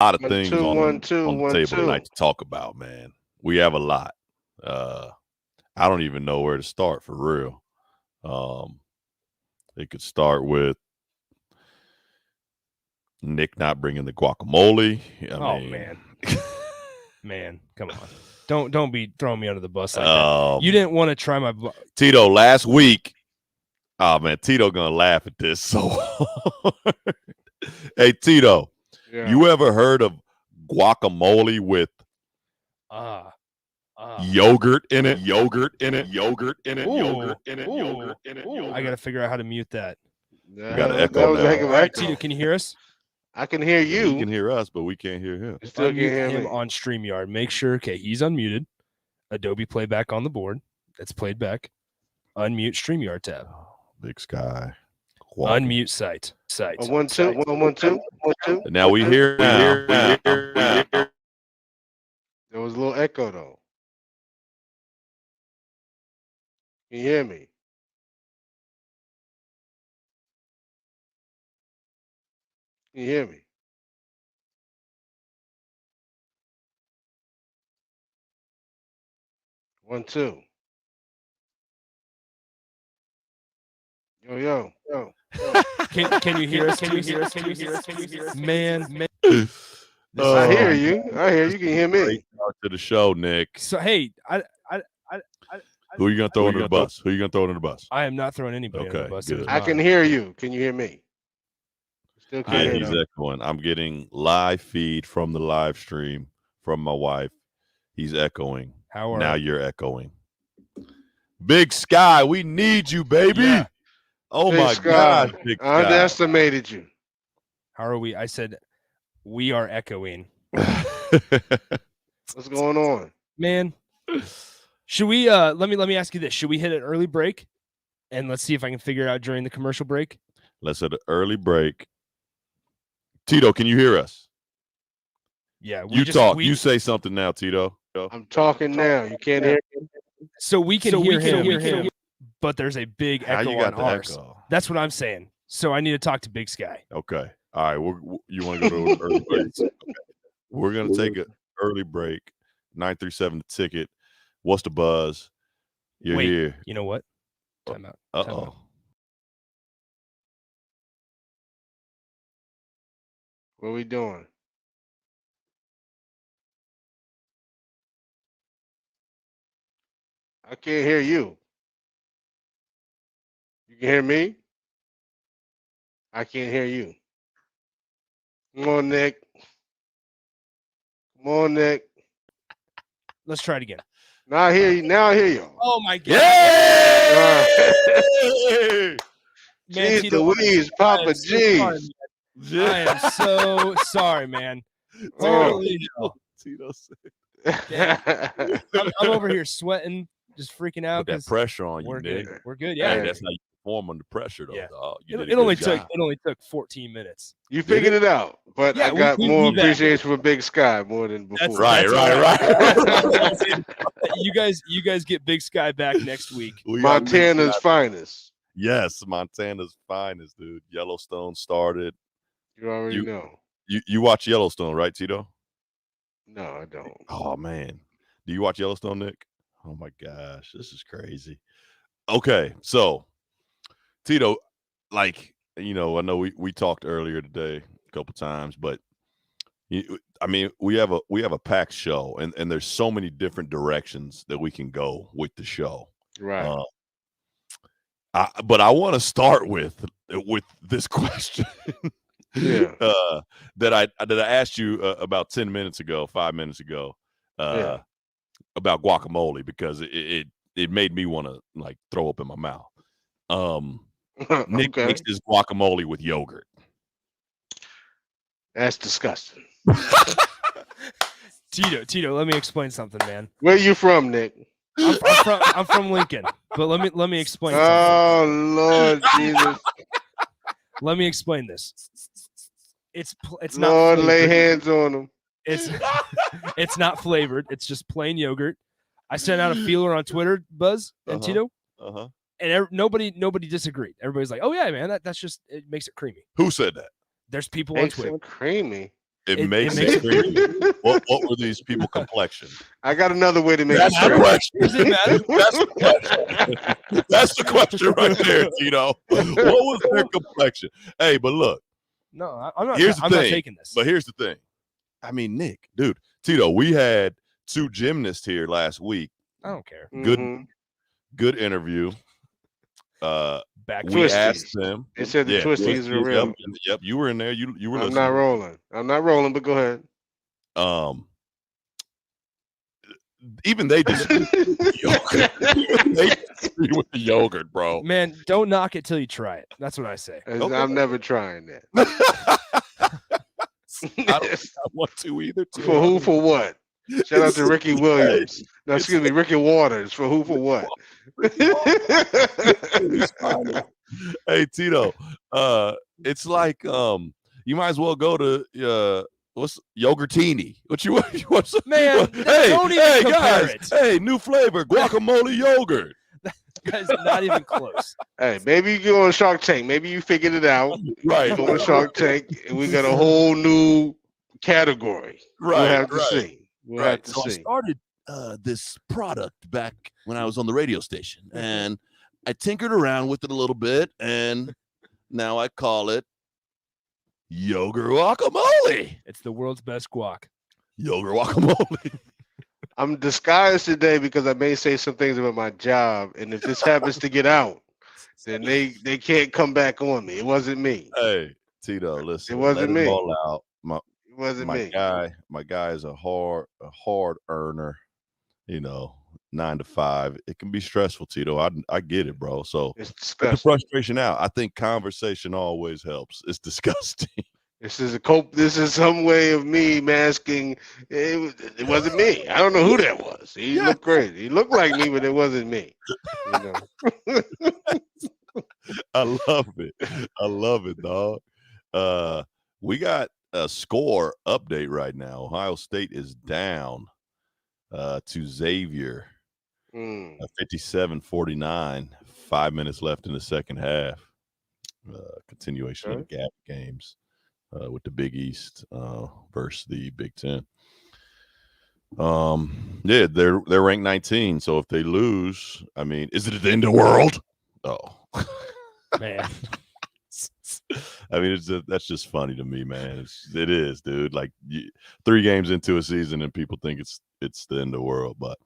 lot of things on the table tonight to talk about, man. We have a lot. I don't even know where to start for real. It could start with Nick not bringing the guacamole. I mean, man. Man, come on. Don't be throwing me under the bus like that. You didn't want to try my Tito last week. Oh man, Tito gonna laugh at this so hard. Hey Tito, you ever heard of guacamole with yogurt in it? Yogurt in it. Yogurt in it. Yogurt in it. Yogurt in it. I gotta figure out how to mute that. We got an echo now. All right, Tito, can you hear us? I can hear you. He can hear us, but we can't hear him. Still can't hear him on StreamYard. Make sure, okay, he's unmuted. Adobe playback on the board. That's played back. Unmute StreamYard tab. Big Sky. Unmute site. 1 2 1 2 1 2. Now we hear. There was a little echo though. Can you hear me? Can you hear me? One, two. Yo. Can you hear us? Can you hear us? Can you hear us? Can you hear us? Man. I hear you. You can hear me. Start to the show, Nick. So hey, who are you gonna throw under the bus? Who are you gonna throw under the bus? I am not throwing anybody under the bus. Good. I can hear you. Can you hear me? Still can't hear. He's echoing. I'm getting live feed from the live stream from my wife. He's echoing. Now you're echoing. Big Sky, we need you, baby. Yeah. Oh Big my Sky. God. Big I underestimated you. How are we? I said we are echoing. What's going on? Man. Should we let me ask you this. Should we hit an early break? And let's see if I can figure it out during the commercial break. Let's hit an early break. Tito, can you hear us? Yeah. You say something now, Tito. I'm talking now. You can't hear me? So we can hear him, but there's a big echo on ours. Echo? That's what I'm saying. So I need to talk to Big Sky. Okay. All right. You want to go to an early break? Okay. We're going to take an early break. 937 the ticket. What's the buzz? You're here. You know what? Time out. Uh-oh. What are we doing? I can't hear you. You can hear me? I can't hear you. Come on, Nick. Let's try it again. Now I hear you. Oh my God. Yeah! Jeez Louise, Papa G. I am so sorry, man. Tito said. I'm over here sweating, just freaking out. Put that pressure on you, we're Nick. Good. We're good. Yeah, that's how you perform under pressure, though. Yeah. Dog. It only took 14 minutes. You figured it out, but I got more appreciation for Big Sky more than before. Right. You guys get Big Sky back next week. Montana's finest. Yes, Montana's finest, dude. Yellowstone started. You already know. You watch Yellowstone, right, Tito? No, I don't. Oh man, do you watch Yellowstone, Nick? Oh my gosh, this is crazy. Okay, so Tito, I know we talked earlier today a couple times, but we have a packed show, and there's so many different directions that we can go with the show. Right. But I want to start with this question. Yeah. That I asked you about 5 minutes ago, about guacamole, because it made me want to throw up in my mouth. Nick makes his guacamole with yogurt. That's disgusting. Tito, let me explain something, man. Where you from, Nick? I'm from Lincoln, but let me explain. Oh Lord Jesus! Let me explain this. It's not. Lord, lay hands on them. It's not flavored. It's just plain yogurt. I sent out a feeler on Twitter, Buzz and Tito, and nobody disagreed. Everybody's like, "Oh yeah, man, that's just it makes it creamy." Who said that? There's people on Twitter. Creamy. It makes it creamy. What were these people complexion? I got another way to make That's it the creamy. question. Does it matter? That's the question. That's the question right there, Tito. What was their complexion? Hey, but look. No, I'm not. Here's the I'm thing. not taking this. But here's the thing. I mean, Nick, dude, Tito, we had 2 gymnasts here last week. I don't care. Good interview. Back we twisties. asked them. They said the twisties are real. Yep, you were in there. You were listening. I'm not rolling, but go ahead. Even they disagree with the yogurt. They disagree with the yogurt, bro. Man, don't knock it till you try it. That's what I say. Okay. I'm never trying that. I don't want to either. For who? For what? Shout out to Ricky Williams. No, excuse me, Ricky Waters. For who? For what? Hey, Tito. It's like you might as well go to what's Yogurtini? What you want? Man, don't even compare guys, it. Hey, new flavor, guacamole yogurt. That's not even close. Hey, maybe you go on Shark Tank. Maybe you figured it out. Right. Go on Shark Tank, and we got a whole new category. Right. We'll have to see. We'll have to see. I started this product back when I was on the radio station, and I tinkered around with it a little bit, and now I call it yogurt guacamole. It's the world's best guac. Yogurt guacamole. I'm disguised today because I may say some things about my job, and if this happens to get out, then they can't come back on me. It wasn't me. Hey, Tito, listen. It wasn't me. All out. It wasn't me. My guy is a hard earner. 9 to 5. It can be stressful, Tito. I get it, bro. So it's disgusting. Get the frustration out. I think conversation always helps. It's disgusting. This is some way of me masking. It wasn't me. I don't know who that was. He looked crazy. He looked like me, but it wasn't me. I love it, dog. We got a score update right now. Ohio State is down to Xavier, 57-49. 5 minutes left in the second half. Continuation of the gap games. With the Big East versus the Big Ten. They're ranked 19. So if they lose, I mean, is it the end of the world? Oh, man. I mean, that's just funny to me, man. It is, dude. Like 3 games into a season, and people think it's the end of the world, but.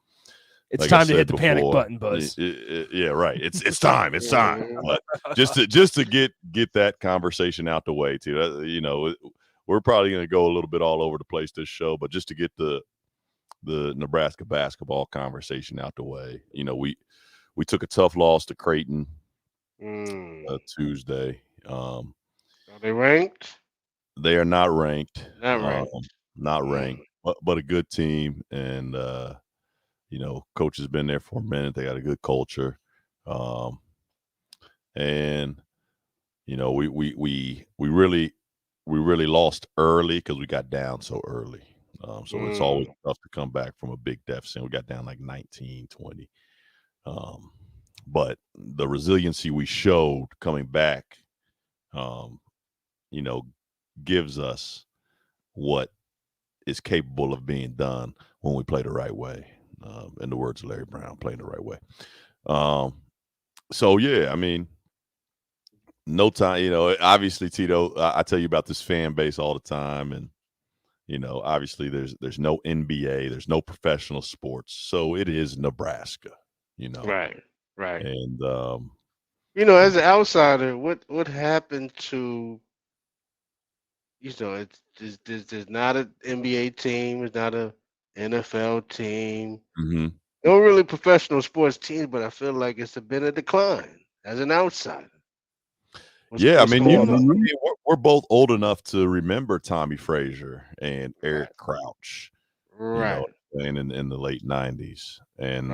It's like time to hit the panic button, Buzz. Yeah, right. It's time. It's time. But just to get that conversation out the way, too. We're probably going to go a little bit all over the place this show, but just to get the Nebraska basketball conversation out the way. We took a tough loss to Creighton Tuesday. Are they ranked? They are not ranked. Not ranked. But a good team, and coach has been there for a minute. They got a good culture. And we really lost early because we got down so early. So it's always tough to come back from a big deficit. We got down like 19-20. But the resiliency we showed coming back, gives us what is capable of being done when we play the right way. In the words of Larry Brown, playing the right way. So yeah, I mean, no time. Obviously, Tito, I tell you about this fan base all the time, and obviously, there's no NBA, there's no professional sports, so it is Nebraska. Right. And as an outsider, what happened to there's not an NBA team, there's not a NFL team. No really professional sports team, but I feel like it's been a decline as an outsider. I mean, we're both old enough to remember Tommy Frazier and Eric Crouch, right? Playing in the late 90s, and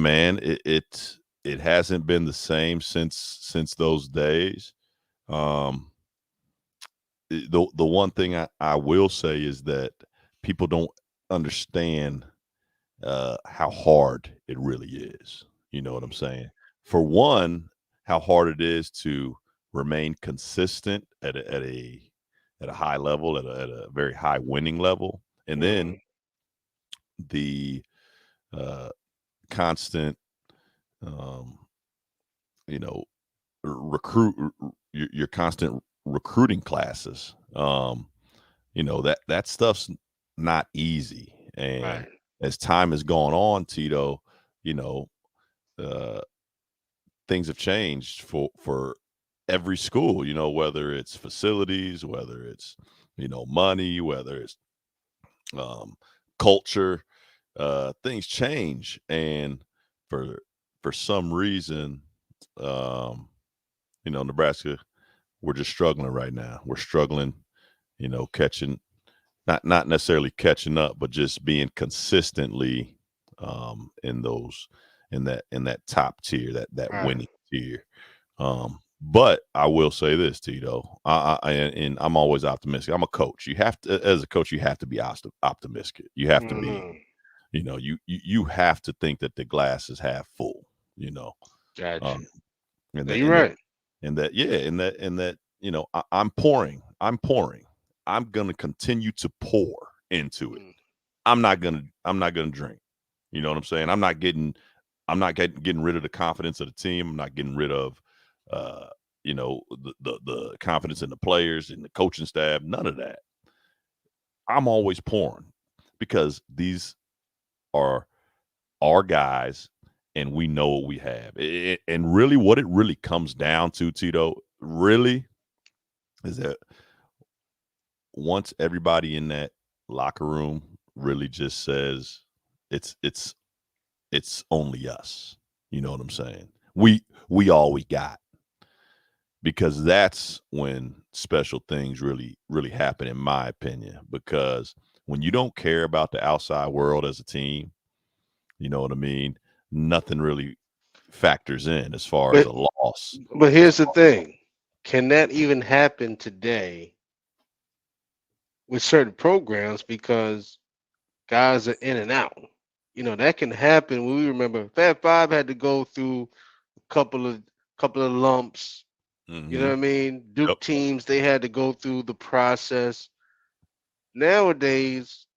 man, it hasn't been the same since those days. The one thing I will say is that people don't understand how hard it really is. You know what I'm saying? For one, how hard it is to remain consistent at a at a high level, at a very high winning level, and then the constant, um, you know, your constant recruiting classes. That stuff's not easy, and Right. as time has gone on, Tito, you know, uh, things have changed for every school. Whether it's facilities, whether it's money, whether it's um, culture, things change, and for for some reason, um, Nebraska, we're just struggling right now. We're struggling, catching, not necessarily catching up, but just being consistently in that top tier, that Right. winning tier. But I will say this, Tito, and I'm always optimistic. I'm a coach. You have to, as a coach, you have to be optimistic. You have to be, Mm-hmm. you have to think that the glass is half full. You know, Gotcha. um, and No, that, you're and that, right. and that, yeah, and that, I'm pouring. I'm gonna continue to pour into it. Mm. I'm not gonna drink. You know what I'm saying? I'm not getting rid of the confidence of the team. I'm not getting rid of uh, the confidence in the players and the coaching staff. None of that. I'm always pouring because these are our guys and we know what we have. And really what it really comes down to, Tito, really is that once everybody in that locker room really just says it's it's only us. You know what I'm saying? We all we got, because that's when special things really happen, in my opinion. Because when you don't care about the outside world as a team, you know what I mean? Nothing really factors in as far as But a loss. As here's the thing. Can that even happen today with certain programs because guys are in and out? That can happen. We remember Fab Five had to go through a couple of lumps. You know hmm what I mean? Yep. Duke teams, they had to go through the process. Nowadays,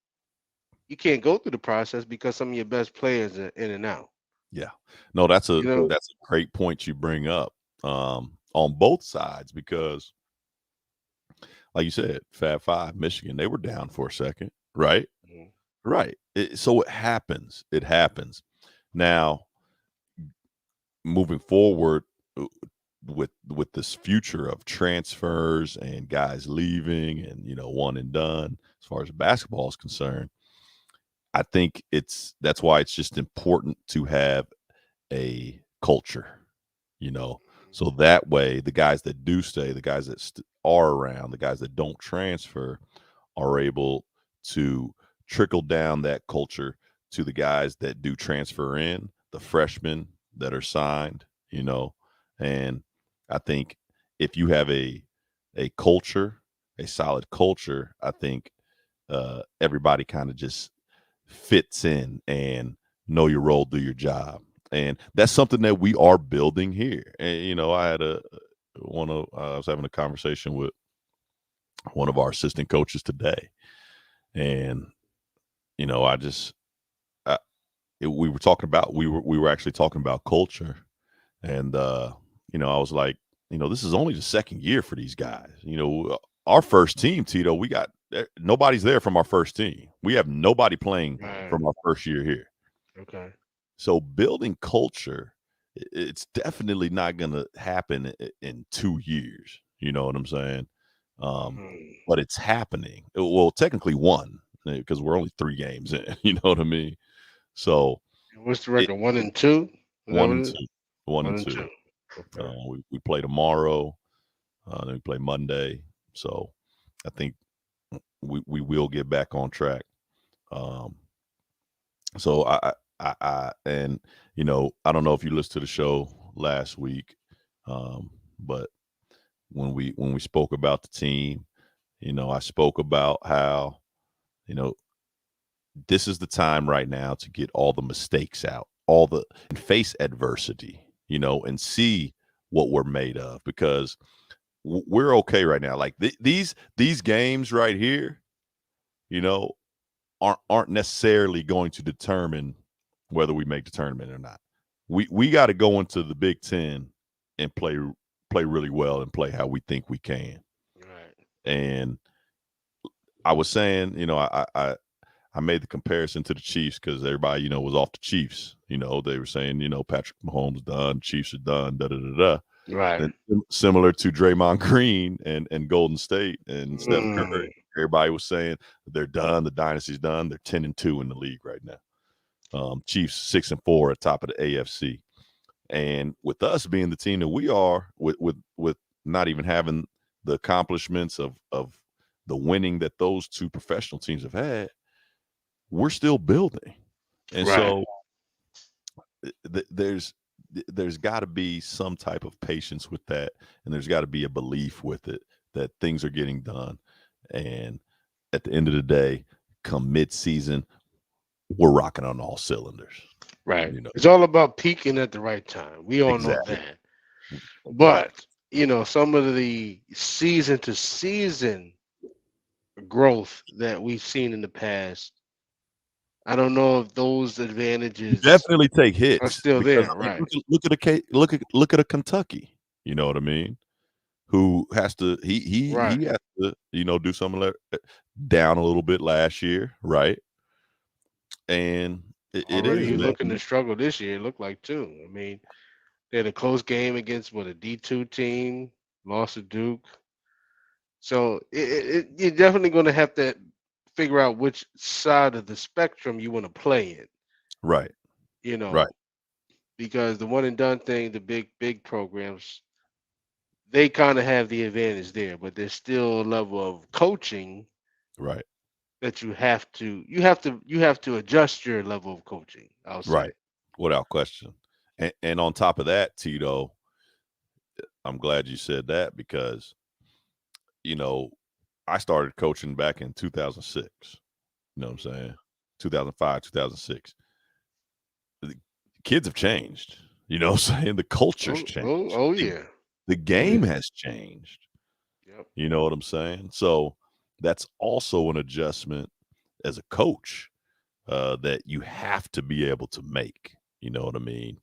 you can't go through the process because some of your best players are in and out. Yeah. No, that's a You know, that's a great point you bring up, on both sides, because like you said, Fab Five, Michigan, they were down for a second, right? Mhm. Right. So it happens. It happens. Now, moving forward, uh, with this future of transfers and guys leaving and one and done, as far as basketball is concerned, I think that's why it's just important to have a culture, you know, so that way the guys that do stay, the guys that are around, the guys that don't transfer are able to trickle down that culture to the guys that do transfer in, the freshmen that are signed, and I think if you have a culture, a solid culture, I think everybody kind of just fits in and know your role, do your job. And that's something that we are building here. And I had I was having a conversation with one of our assistant coaches today, and I just we were talking about we were actually talking about culture, and I was like, this is only the second year for these guys. Our first team, Tito, we got nobody's there from our first team. We have nobody playing Right. from our first year here. Okay. So building culture, it's definitely not going to happen in 2 years. You know what I'm saying? Mhm. But it's happening. Well, technically one, because we're only 3 games in. You know what I mean? So What's the it record? 1-2? Is that one what and it is? two, one One and and two. two. Okay. We play tomorrow. Then we play Monday. So I think we will get back on track. Um, so and I don't know if you listened to the show last week, but when we spoke about the team, I spoke about how you know this is the time right now to get all the mistakes out, and face adversity, and see what we're made of, because we're okay right now. Like these games right here, you know, aren't necessarily going to determine whether we make the tournament or not. We got to go into the Big Ten and play really well and play how we think we can. Right. And I was saying, you know, I made the comparison to the Chiefs because everybody, you know, was off the Chiefs. You know, they were saying, you know, Patrick Mahomes done, Chiefs are done, da da da da. Right. And similar to Draymond Green and Golden State and Steph Curry, everybody was saying they're done. The dynasty's done. They're 10-2 in the league right now. Chiefs 6-4 at top of the AFC. And with us being the team that we are, with not even having the accomplishments of the winning that those two professional teams have had, we're still building. And so there's got to be some type of patience with that, and there's got to be a belief with it that things are getting done. And at the end of the day, come mid-season, we're rocking on all cylinders. Right. You know? It's all about peaking at the right time. We all Exactly. know that. But, you know, some of the season to season growth that we've seen in the past, I don't know if those advantages definitely take hits are still there. Right. Look at a Kentucky. You know what I mean? Who has to he has to, you know, do something down a little bit last year, right? And it is looking to struggle this year. It looked like too. I mean, they had a close game against a D2 team, lost to Duke. So you're definitely going to have to figure out which side of the spectrum you want to play in. Right. You know, right. Because the one and done thing, the big programs, they kind of have the advantage there, but there's still a level of coaching, right, that you have to adjust your level of coaching. I'll say. Right, without question. And on top of that, Tito, I'm glad you said that because, you know, I started coaching back in 2006. You know what I'm saying? 2005, 2006. The kids have changed. You know what I'm saying? The culture's changed. Oh yeah. The game has changed. Yep. You know what I'm saying? So that's also an adjustment as a coach that you have to be able to make. You know what I mean?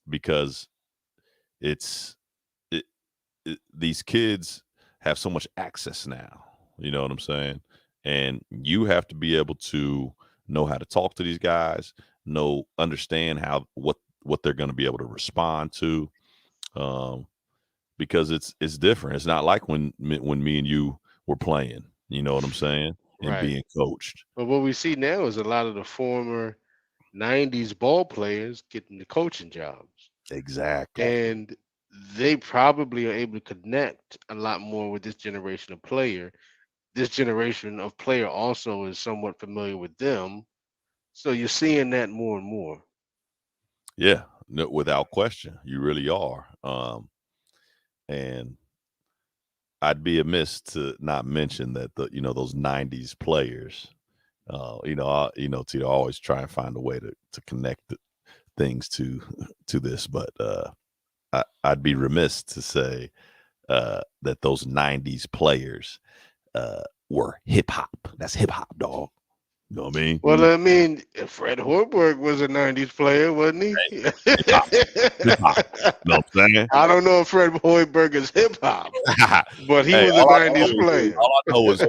Because these kids have so much access now. You know what I'm saying? And you have to be able to know how to talk to these guys, understand what they're going to be able to respond to, because it's different. It's not like when me and you were playing. You know what I'm saying? And being coached. But what we see now is a lot of the former 90s ball players getting the coaching jobs. Exactly. And they probably are able to connect a lot more with this generation of player. This generation of player also is somewhat familiar with them. So you're seeing that more and more. Yeah, no, without question. You really are. And I'd be amiss to not mention that those 90s players, Tito, always try and find a way to connect things to this, but I'd be remiss to say that those 90s players were hip hop. That's hip hop, dog. You know what I mean? Well, I mean, Fred Hoiberg was a 90s player, wasn't he? Hip-hop. Hip-hop. You know what I'm saying? I don't know if Fred Hoiberg is hip hop, but he was a 90s player. All I know is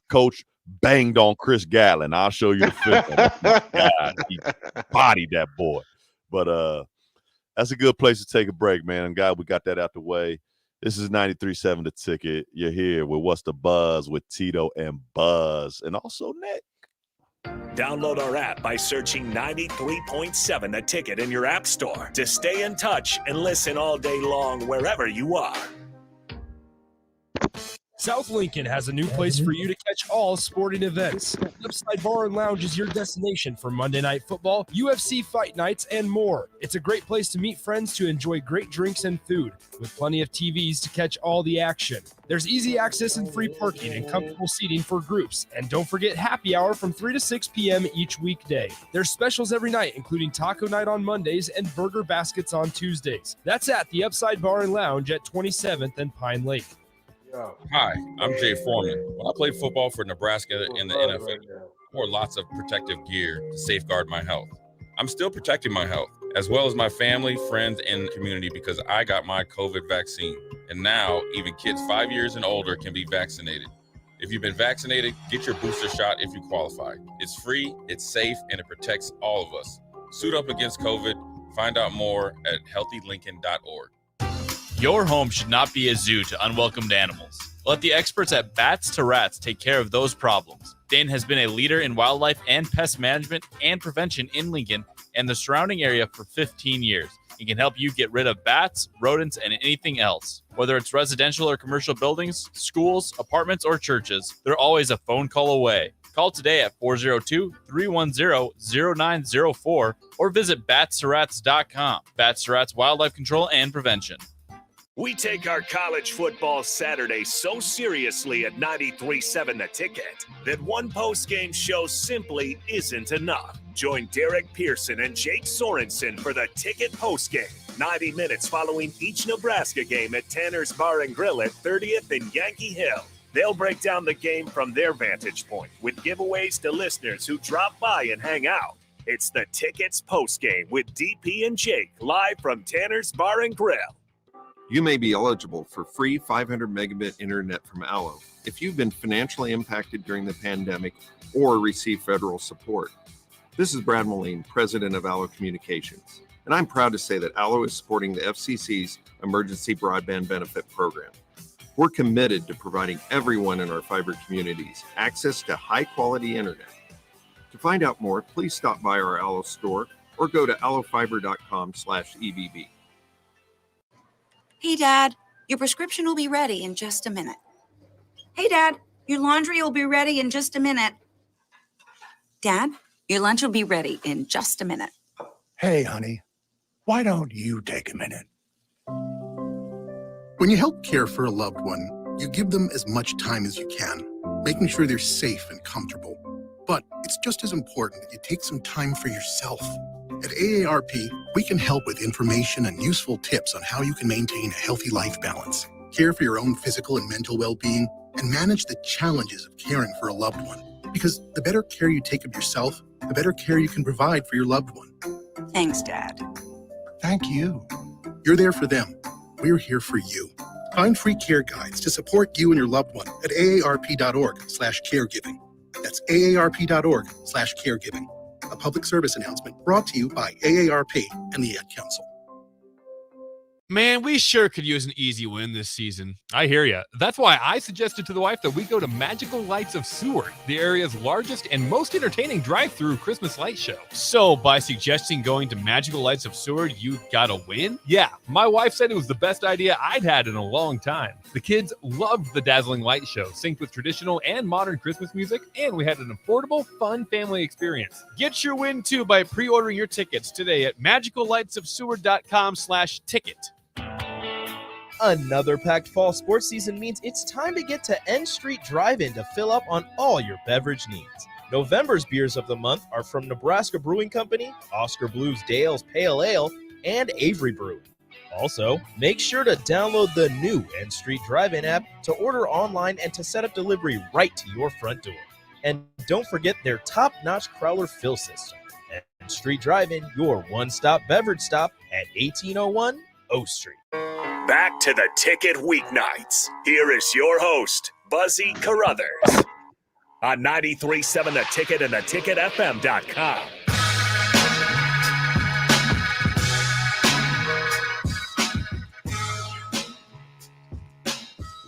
Coach banged on Chris Gatlin. I'll show you the film. God, he bodied that boy. But that's a good place to take a break, man. I'm glad we got that out the way. This is 93.7 The Ticket. You're here with What's the Buzz with Tito and Buzz, and also Nick. Download our app by searching 93.7 The Ticket in your app store to stay in touch and listen all day long wherever you are. South Lincoln has a new place for you to catch all sporting events. Upside Bar and Lounge is your destination for Monday Night Football, UFC fight nights, and more. It's a great place to meet friends to enjoy great drinks and food, with plenty of TVs to catch all the action. There's easy access and free parking and comfortable seating for groups. And don't forget happy hour from 3 to 6 p.m. each weekday. There's specials every night, including taco night on Mondays and burger baskets on Tuesdays. That's at the Upside Bar and Lounge at 27th and Pine Lake. Hi, I'm Jay Foreman. When I played football for Nebraska in the NFL, I wore lots of protective gear to safeguard my health. I'm still protecting my health, as well as my family, friends, and community because I got my COVID vaccine. And now, even kids 5 years and older can be vaccinated. If you've been vaccinated, get your booster shot if you qualify. It's free, it's safe, and it protects all of us. Suit up against COVID. Find out more at healthylincoln.org. Your home should not be a zoo to unwelcomed animals. Let the experts at Bats to Rats take care of those problems. Dane has been a leader in wildlife and pest management and prevention in Lincoln and the surrounding area for 15 years. He can help you get rid of bats, rodents, and anything else. Whether it's residential or commercial buildings, schools, apartments, or churches, they're always a phone call away. Call today at 402-310-0904 or visit batsterats.com. Bats to Rats Wildlife Control and Prevention. We take our college football Saturday so seriously at 93.7 The Ticket that one post-game show simply isn't enough. Join Derek Pearson and Jake Sorensen for The Ticket postgame, 90 minutes following each Nebraska game at Tanner's Bar and Grill at 30th and Yankee Hill. They'll break down the game from their vantage point with giveaways to listeners who drop by and hang out. It's The Ticket's postgame with DP and Jake live from Tanner's Bar and Grill. You may be eligible for free 500 megabit internet from Allo if you've been financially impacted during the pandemic or received federal support. This is Brad Moline, president of Allo Communications, and I'm proud to say that Allo is supporting the FCC's Emergency Broadband Benefit Program. We're committed to providing everyone in our fiber communities access to high-quality internet. To find out more, please stop by our Allo store or go to allofiber.com/EBB. Hey, Dad, your prescription will be ready in just a minute. Hey, Dad, your laundry will be ready in just a minute. Dad, your lunch will be ready in just a minute. Hey, honey, why don't you take a minute? When you help care for a loved one, you give them as much time as you can, making sure they're safe and comfortable. But it's just as important that you take some time for yourself. At AARP, we can help with information and useful tips on how you can maintain a healthy life balance, care for your own physical and mental well-being, and manage the challenges of caring for a loved one. Because the better care you take of yourself, the better care you can provide for your loved one. Thanks, Dad. Thank you. You're there for them. We're here for you. Find free care guides to support you and your loved one at aarp.org/caregiving. That's aarp.org/caregiving. A public service announcement brought to you by AARP and the Ad Council. Man, we sure could use an easy win this season. I hear ya. That's why I suggested to the wife that we go to Magical Lights of Seward, the area's largest and most entertaining drive-through Christmas light show. So, by suggesting going to Magical Lights of Seward, you got a win? Yeah, my wife said it was the best idea I'd had in a long time. The kids loved the dazzling light show, synced with traditional and modern Christmas music, and we had an affordable, fun family experience. Get your win too by pre-ordering your tickets today at magicallightsofseward.com/ticket. Another packed fall sports season means it's time to get to N Street Drive-In to fill up on all your beverage needs. November's beers of the month are from Nebraska Brewing Company, Oscar Blues Dale's Pale Ale, and Avery Brewing. Also, make sure to download the new N Street Drive-In app to order online and to set up delivery right to your front door. And don't forget their top-notch Crowler fill system. N Street Drive-In, your one-stop beverage stop at 1801 O Street. Back to The Ticket Weeknights. Here is your host, Buzzy Carruthers. On 93.7 The Ticket and theticketfm.com.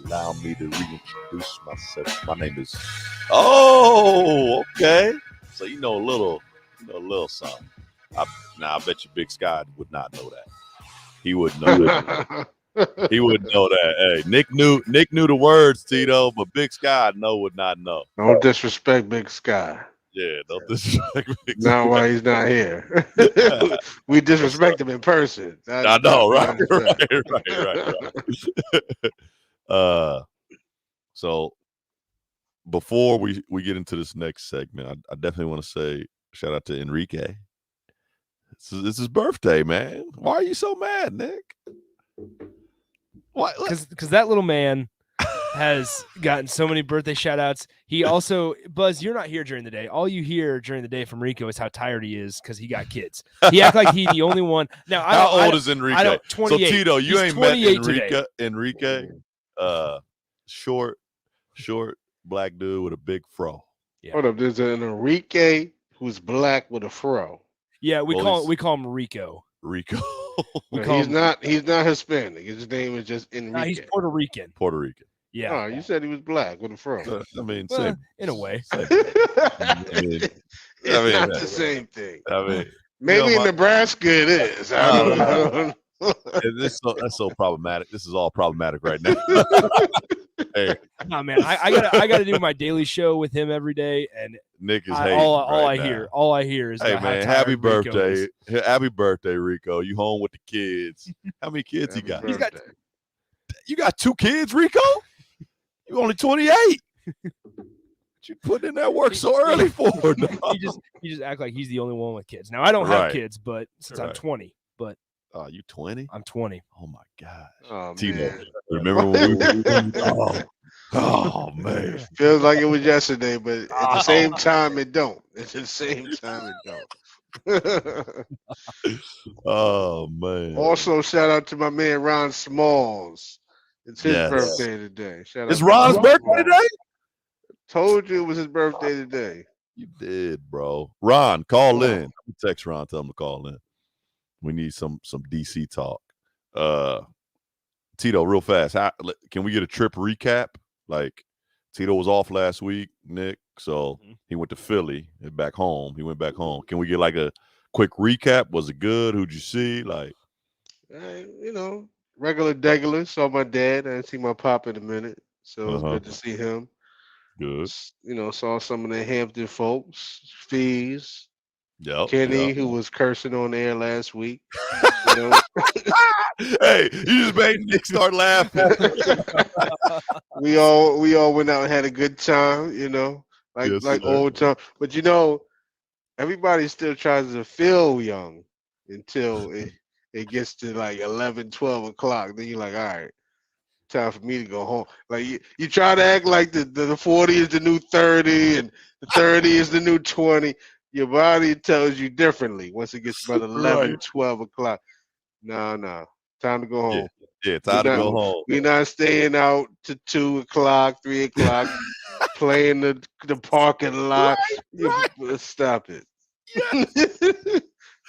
Allow me to reintroduce myself. My name is. Oh, okay. So you know a little something. I bet you Big Sky would not know that. He would know that. He wouldn't know that. Hey, Nick knew the words, Tito, but Big Sky would not know. Don't disrespect Big Sky. Yeah, don't disrespect Big Not Sky. why he's not here. We disrespect him in person. I know, right? Right. So before we get into this next segment, I definitely want to say shout out to Enrique. It's his birthday, man. Why are you so mad, Nick? Why? Because that little man has gotten so many birthday shout outs. He also, Buzz, you're not here during the day. All you hear during the day from Rico is how tired he is because he got kids. He act like he's the only one. Now, how old is Enrique? I don't, 28. So Tito, you He's ain't met 28 Enrique, short black dude with a big fro. Yeah. Hold up, there's an Enrique who's black with a fro. Yeah, we call him Rico. Rico. He's not Hispanic. His name is just Enrique. No, he's Puerto Rican. Puerto Rican. Yeah. Oh, you said he was black with a fro. I mean, Well, in a way. It's not the same thing. I mean, maybe in Nebraska it is. I don't know. That's so problematic. This is all problematic right now. Hey, no, man, I gotta do my daily show with him every day, and Nick is all I hear is hey about man, how happy tired Rico birthday, is. happy birthday, Rico. You home with the kids? How many kids he got? You got 2 kids, Rico? You only 28. You putting in that work so early for? He just act like he's the only one with kids. Now I don't have kids, but since I'm 20, but you 20? I'm 20. Oh my gosh. Oh, Tito, remember when we were oh man. Feels like it was yesterday, but at the same time it don't. At the same time it don't. Oh man. Also, shout out to my man Ron Smalls. It's his birthday today. Shout out it's Ron's birthday today? Told you it was his birthday today. You did, bro. Ron, call in. Text Ron, tell him to call in. We need some DC talk. Tito, real fast. Can we get a trip recap? Like Tito was off last week, Nick. So he went to Philly and back home. He went back home. Can we get like a quick recap? Was it good? Who'd you see? Like, regular degular. Saw my dad. I didn't see my pop in a minute. So it was good to see him. Good. Saw some of the Hampton folks, Fees. Yep, Kenny, who was cursing on air last week. Hey, you just made Nick start laughing. we all went out and had a good time, like old time. But everybody still tries to feel young until it gets to like 11, 12 o'clock. Then you're like, all right, time for me to go home. Like you try to act like the 40 is the new 30 and the 30 is the new 20. Your body tells you differently once it gets about 11, 12 o'clock. No. Time to go home. Yeah, time to go home. We're not staying out to 2 o'clock, 3 o'clock, playing the parking lot. Right. Stop it.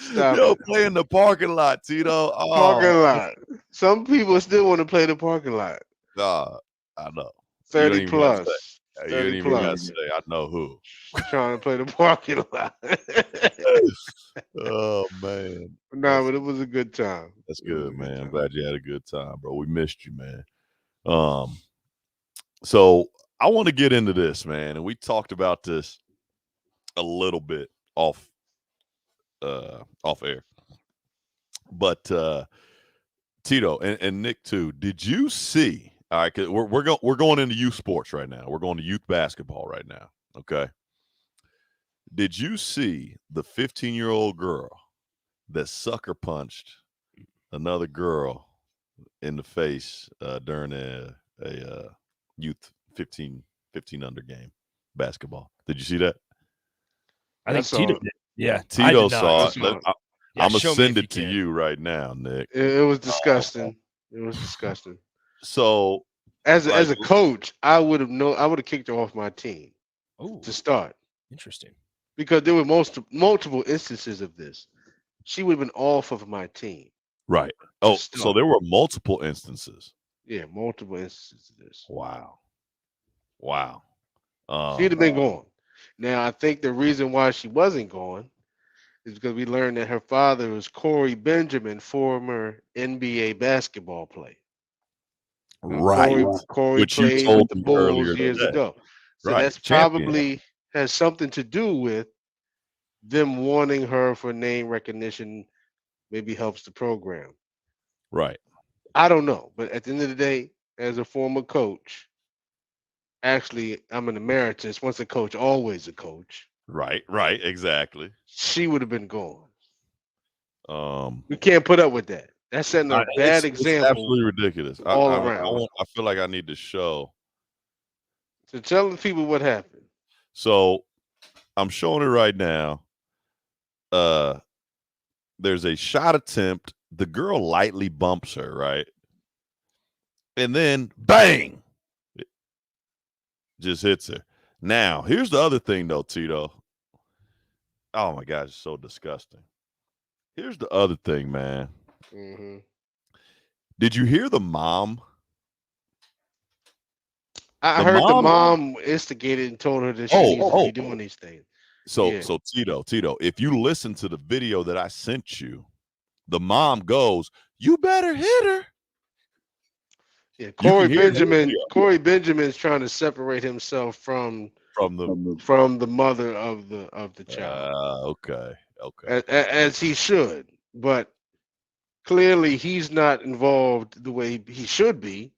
Stop play in the parking lot, Tito. Oh. Parking lot. Some people still want to play the parking lot. I know. 30 plus. You didn't even gotta say. I know who. Trying to play the parking lot. Oh man. But it was a good time. That's good, man. I'm glad you had a good time, bro. We missed you, man. So I want to get into this, man, and we talked about this a little bit off air. But Tito and Nick too, did you see? All right, cause we're going into youth sports right now. We're going to youth basketball right now. Okay. Did you see the 15-year-old girl that sucker punched another girl in the face during a youth 15 under game basketball? Did you see that? I think Tito did. Yeah, Tito saw it. I'm gonna send it to you right now, Nick. It was disgusting. It was disgusting. So, as a coach, I would have kicked her off my team to start. Interesting. Because there were multiple instances of this. She would have been off of my team. Right. Oh, so there were multiple instances. Yeah, multiple instances of this. Wow. She'd have been gone. Now, I think the reason why she wasn't gone is because we learned that her father was Corey Benjamin, former NBA basketball player. Right. Corey Which you played told with the me Bulls earlier years today. ago. So Right. that's Champion. probably has something to do with them wanting her for name recognition, maybe helps the program. Right. I don't know. But at the end of the day, as a former coach, actually, I'm an emeritus. Once a coach, always a coach. Right. Right. Exactly. She would have been gone. Um, We can't put up with that. That's setting a bad it's example absolutely ridiculous. all I around. I feel like I need to show. So tell the people what happened. So I'm showing it right now. There's a shot attempt. The girl lightly bumps her, right? And then bang, it just hits her. Now, here's the other thing though, Tito. Oh my gosh, it's so disgusting. Here's the other thing, man. Mm-hmm. Did you hear the mom? I heard the mom instigated and told her that she needs to be doing these things. So Tito, if you listen to the video that I sent you, the mom goes, "You better hit her." Yeah, Corey Benjamin's trying to separate himself from the mother of the child. Okay. As he should, but clearly he's not involved the way he should be,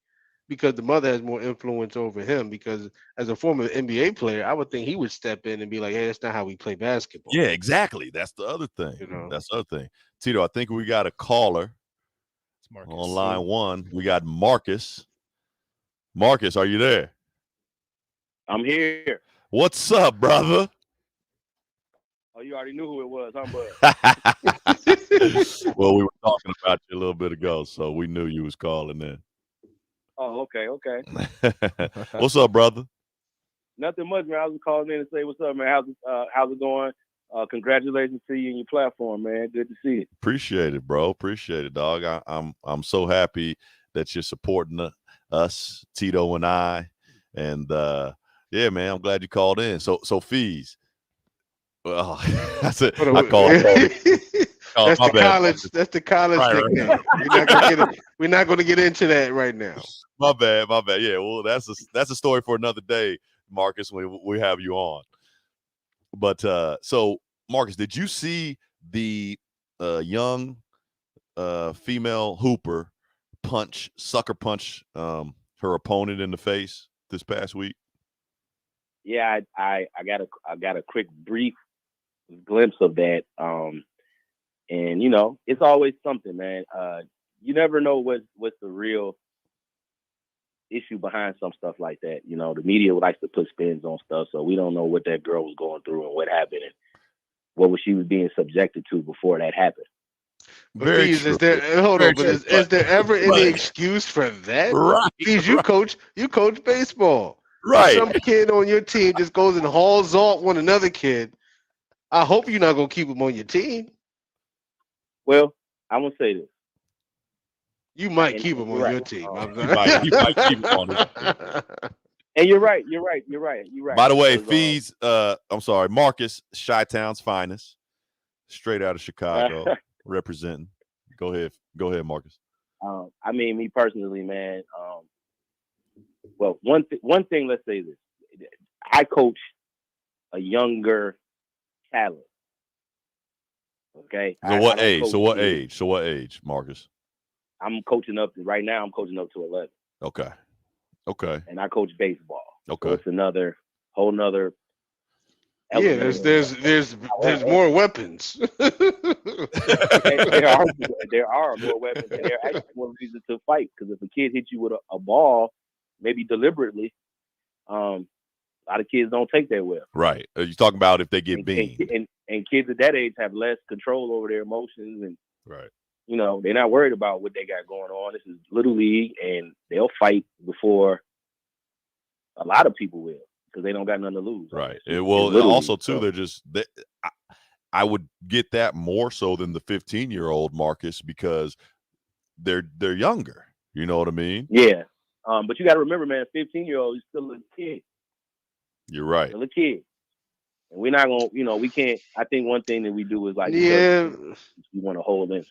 because the mother has more influence over him. Because as a former NBA player, I would think he would step in and be like, "Hey, that's not how we play basketball." Yeah, exactly. That's the other thing. You know? That's the other thing. Tito, I think we got a caller on line one. We got Marcus. Marcus, are you there? I'm here. What's up, brother? Oh, you already knew who it was, huh, bud? Well, we were talking about you a little bit ago, so we knew you was calling in. Oh, okay. What's up, brother? Nothing much, man. I was calling in to say what's up, man. How's it going? Congratulations to you and your platform, man. Good to see you. Appreciate it, bro. Appreciate it, dog. I'm so happy that you're supporting us, Tito and I, and yeah, man. I'm glad you called in. So Fees. Well, that's it. I called it. That's the college nickname. Right. We're not going to get into that right now. My bad. Yeah, well, that's a story for another day, Marcus, when we have you on. But so, Marcus, did you see the young female hooper sucker punch her opponent in the face this past week? Yeah, I got a quick brief glimpse of that. And you know, it's always something, man. You never know what's the real issue behind some stuff like that. You know, the media likes to put spins on stuff, so we don't know what that girl was going through and what happened and what she was being subjected to before that happened. Very true. Is there ever any excuse for that? Right. Because you coach baseball. Right. If some kid on your team just goes and hauls off another kid, I hope you're not gonna keep him on your team. Well, I'm gonna say this. You might keep him on your team. You might keep him on his team. And you're right. By the way, Fees, I'm sorry, Marcus, Chi-Town's finest, straight out of Chicago, representing. Go ahead, Marcus. I mean, me personally, man. Well, one thing, let's say this: I coach a younger talent. Okay. So what age, Marcus? I'm coaching up right now. I'm coaching up to 11. Okay. And I coach baseball. Okay. So it's another whole nother. Yeah, there's more weapons. there are more weapons, and there are actually more reasons to fight. Because if a kid hits you with a ball, maybe deliberately, a lot of kids don't take that well. Right. You're talking about if they get beamed. And kids at that age have less control over their emotions, and right. You know, they're not worried about what they got going on. This is little league, and they'll fight before a lot of people will because they don't got nothing to lose. Right. Also too, they're just I would get that more so than the 15-year-old Marcus because they're younger. You know what I mean? Yeah. But you got to remember, man, 15-year-old is still a kid. You're right. Still a kid. And we're not going to, we can't. I think one thing that we do is we want to hold them.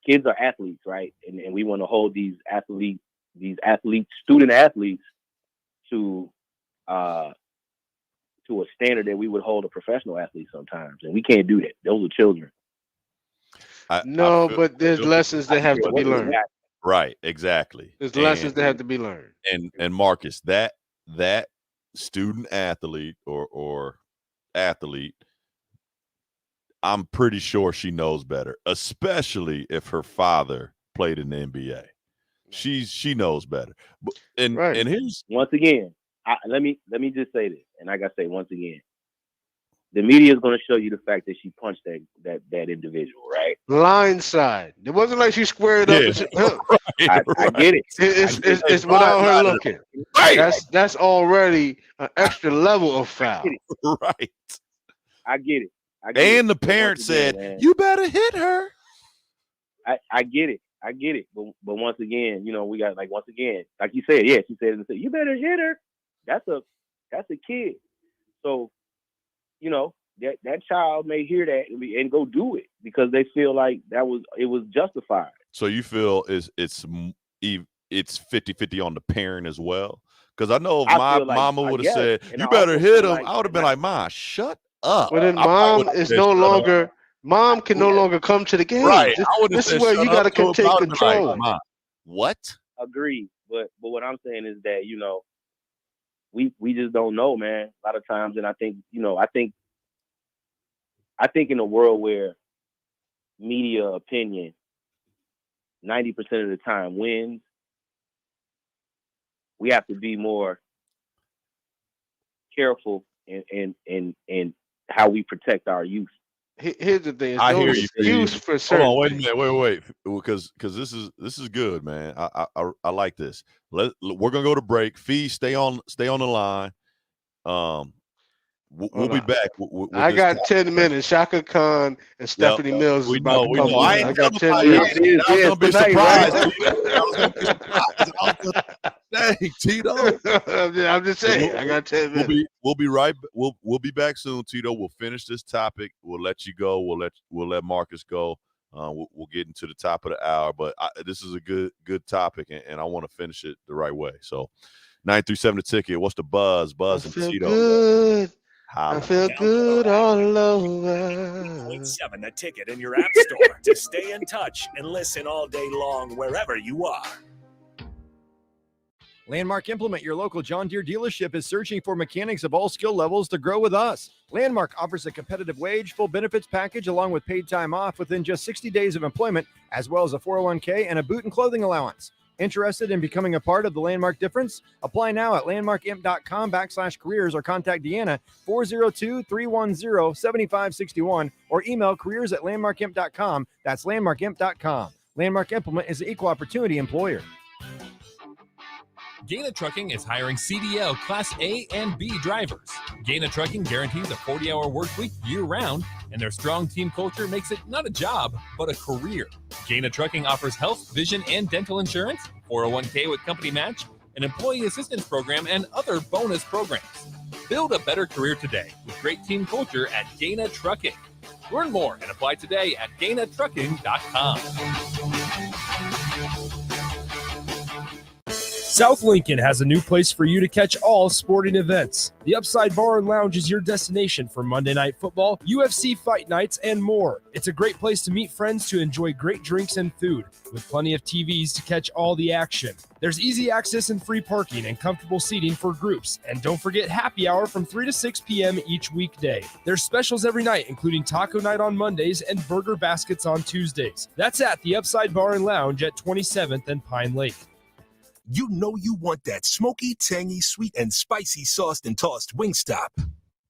Kids are athletes, right? And we want to hold these athletes student athletes, to a standard that we would hold a professional athlete sometimes, and we can't do that. Those are children. But there's lessons that have to be learned. Right, exactly. There's lessons that have to be learned. And Marcus, that student athlete or athlete, I'm pretty sure she knows better, especially if her father played in the NBA. She knows better. And here's once again, let me just say this, and I gotta say once again, the media is going to show you the fact that she punched that individual, right? Blindside. It wasn't like she squared up. I get it. It's without her looking. Right. That's already an extra level of foul. Right. I get it. And the parent said, "You better hit her." I get it. But once again, we got like you said, she said, "You better hit her." That's a kid. So, that child may hear that and go do it because they feel like it was justified. So you feel it's 50-50 on the parent as well? Because I know if my mama would have said, "You better hit him," I would have been like, "Ma, shut up." Well, then mom can no longer come to the game. Right. This is where you got to take control. Like, what? Agreed. But what I'm saying is that, we just don't know, man, a lot of times. And I think in a world where media opinion 90% of the time wins, we have to be more careful in how we protect our youth. Here's the thing. I hear you. Excuse for certain. Hold on, wait, because this is good, man. I like this. We're gonna go to break. Fee, stay on the line. We'll be back. I got 10 minutes. Shaka Khan and Stephanie Mills is about to come on. I got 10 minutes. I was gonna be surprised. Dang, Tito. I'm just saying. I got 10 minutes. We'll be right. We'll be back soon, Tito. We'll finish this topic. We'll let you go. We'll let Marcus go. We'll get into the top of the hour, but this is a good topic, and I want to finish it the right way. So, 937 the ticket. What's the buzz? Buzz and Tito. Good. I feel good all over. 8.7 the ticket in your app store to stay in touch and listen all day long wherever you are. Landmark Implement, your local John Deere dealership, is searching for mechanics of all skill levels to grow with us. Landmark offers a competitive wage, full benefits package, along with paid time off within just 60 days of employment, as well as a 401k and a boot and clothing allowance. Interested in becoming a part of the Landmark difference? Apply now at landmarkimp.com/careers or contact Deanna 402-310-7561 or email careers@landmarkimp.com. That's landmarkimp.com. Landmark Implement is an equal opportunity employer. Gaina Trucking is hiring CDL Class A and B drivers. Gaina Trucking guarantees a 40-hour work week year-round, and their strong team culture makes it not a job, but a career. Gaina Trucking offers health, vision, and dental insurance, 401k with company match, an employee assistance program, and other bonus programs. Build a better career today with great team culture at Gaina Trucking. Learn more and apply today at GainaTrucking.com. South Lincoln has a new place for you to catch all sporting events. The Upside Bar and Lounge is your destination for Monday Night Football, UFC fight nights, and more. It's a great place to meet friends to enjoy great drinks and food, with plenty of TVs to catch all the action. There's easy access and free parking and comfortable seating for groups. And don't forget happy hour from 3 to 6 p.m. each weekday. There's specials every night, including taco night on Mondays and burger baskets on Tuesdays. That's at the Upside Bar and Lounge at 27th and Pine Lake. You know you want that smoky, tangy, sweet, and spicy sauced and tossed Wingstop.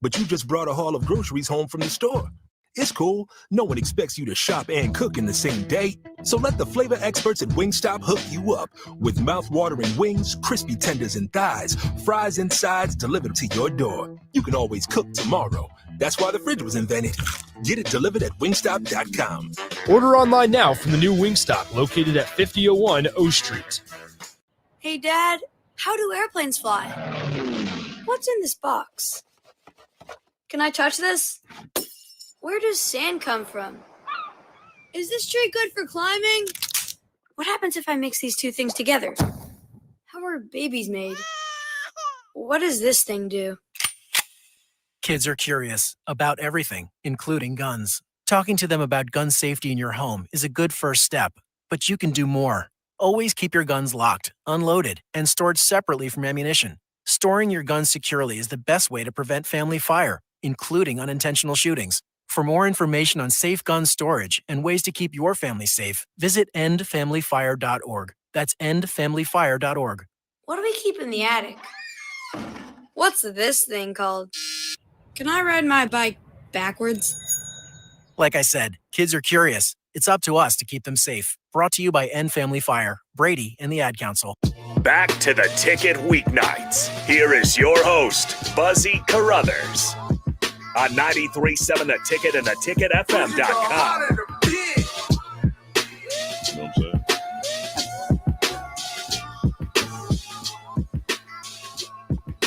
But you just brought a haul of groceries home from the store. It's cool. No one expects you to shop and cook in the same day. So let the flavor experts at Wingstop hook you up with mouth-watering wings, crispy tenders and thighs, fries and sides delivered to your door. You can always cook tomorrow. That's why the fridge was invented. Get it delivered at wingstop.com. Order online now from the new Wingstop located at 5001 O Street. Hey, Dad, how do airplanes fly? What's in this box? Can I touch this? Where does sand come from? Is this tree good for climbing? What happens if I mix these two things together? How are babies made? What does this thing do? Kids are curious about everything, including guns. Talking to them about gun safety in your home is a good first step, but you can do more. Always keep your guns locked, unloaded, and stored separately from ammunition. Storing your guns securely is the best way to prevent family fire, including unintentional shootings. For more information on safe gun storage and ways to keep your family safe, visit endfamilyfire.org. That's endfamilyfire.org. What do we keep in the attic? What's this thing called? Can I ride my bike backwards? Like I said, kids are curious. It's up to us to keep them safe. Brought to you by End Family Fire, Brady, and the Ad Council. Back to the Ticket Weeknights. Here is your host, Buzzy Carruthers. On 93.7 The Ticket and theticketfm.com. You know what I'm saying?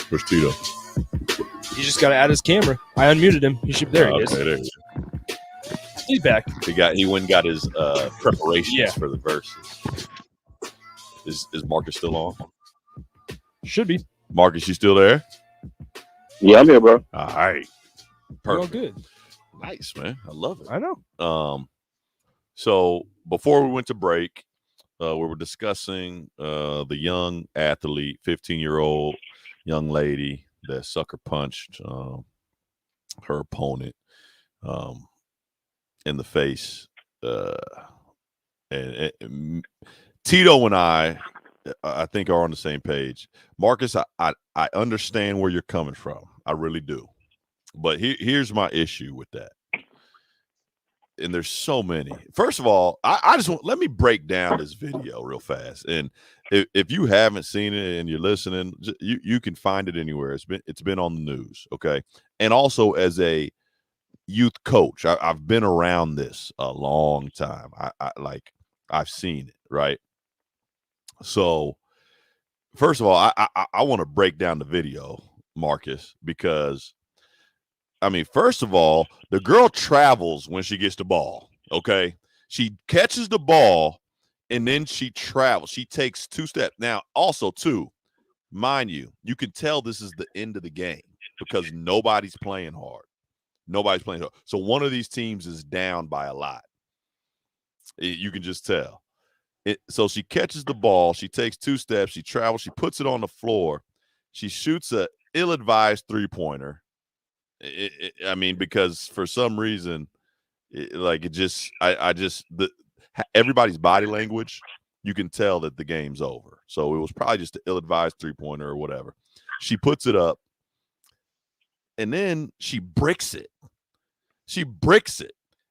Where's Tito? You just got to add his camera. I unmuted him. He should. There he is. There you go. He's back. He went and got his preparations for the verses. Is Marcus still on? Should be. Marcus, you still there? Yeah, I'm here, bro. All right. We're all Perfect. good. Nice, man. I love it. I know. So before we went to break, we were discussing the young athlete, 15-year-old young lady that sucker punched her opponent in the face. And Tito and I think are on the same page. Marcus, I understand where you're coming from. I really do. But here's my issue with that. And there's so many. First of all, I just let me break down this video real fast. And if you haven't seen it and you're listening, you can find it anywhere. It's been on the news, okay? And also as a youth coach, I've been around this a long time. I've seen it, right? So first of all, I want to break down the video, Marcus, because I mean, first of all, the girl travels when she gets the ball, okay? She catches the ball, and then she travels. She takes 2 steps. Now, also, too, mind you, you can tell this is the end of the game because nobody's playing hard. Nobody's playing hard. So one of these teams is down by a lot. You can just tell. So she catches the ball. She takes 2 steps. She travels. She puts it on the floor. She shoots a ill-advised three-pointer. I mean, because for some reason, everybody's body language, you can tell that the game's over. So it was probably just an ill-advised three-pointer or whatever. She puts it up, and then she bricks it.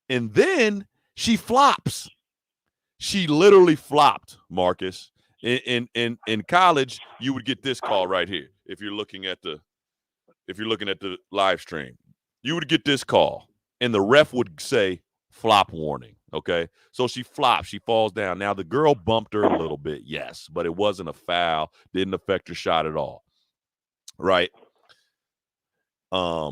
And then she flops. She literally flopped, Marcus. In college, you would get this call right here if you're looking at the live stream. You would get this call, and the ref would say flop warning. Okay, so she flops, she falls down. Now the girl bumped her a little bit, yes, but it wasn't a foul. Didn't affect her shot at all, right? I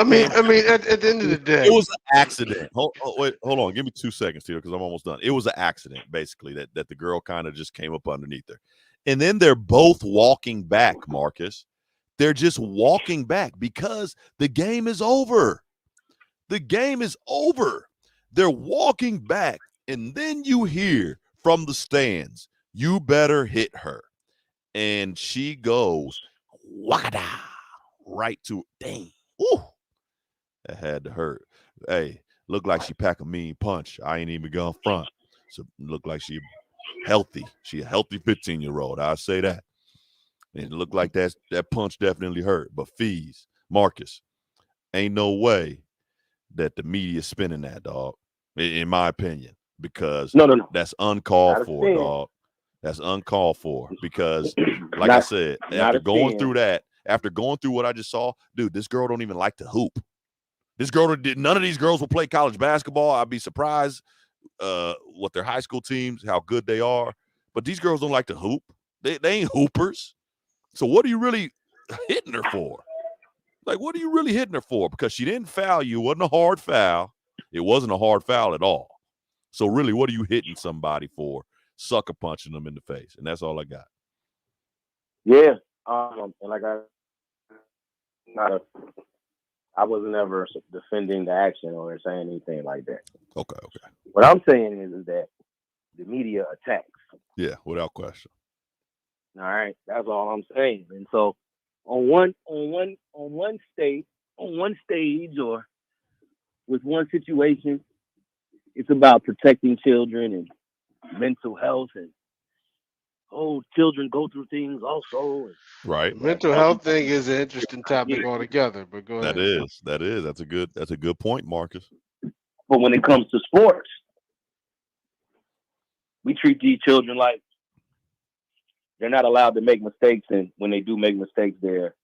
mean, at the end of the day, it was an accident. Hold on, give me 2 seconds here because I'm almost done. It was an accident, basically, that the girl kind of just came up underneath her, and then they're both walking back, Marcus. They're just walking back because the game is over. The game is over. They're walking back, and then you hear from the stands, "You better hit her," and she goes wada right to dang. Ooh. That had to hurt. Hey, looked like she packed a mean punch. I ain't even gone front. So looked like she healthy. She a healthy 15-year-old. I'll say that. And it looked like that punch definitely hurt. But fees, Marcus, ain't no way that the media spinning that, dog, in my opinion, because no. That's uncalled Not a for, spin. dog. That's uncalled for because, like I said, after going through that, after going through what I just saw, dude, this girl don't even like to hoop. None of these girls will play college basketball. I'd be surprised what their high school teams, how good they are. But these girls don't like to hoop. They ain't hoopers. So what are you really hitting her for? Like, what are you really hitting her for? Because she didn't foul you. It wasn't a hard foul. It wasn't a hard foul at all. So really, what are you hitting somebody for? sucker punching them in the face. And that's all I got. Yeah. And like I wasn't ever defending the action or saying anything like that. Okay. What I'm saying is that the media attacks. Yeah, without question. All right, that's all I'm saying. And so on one stage or with one situation, it's about protecting children and mental health and children go through things also. Right. The mental health thing is an interesting topic altogether, but go ahead. That is. That's a good point, Marcus. But when it comes to sports, we treat these children like they're not allowed to make mistakes, and when they do make mistakes, they're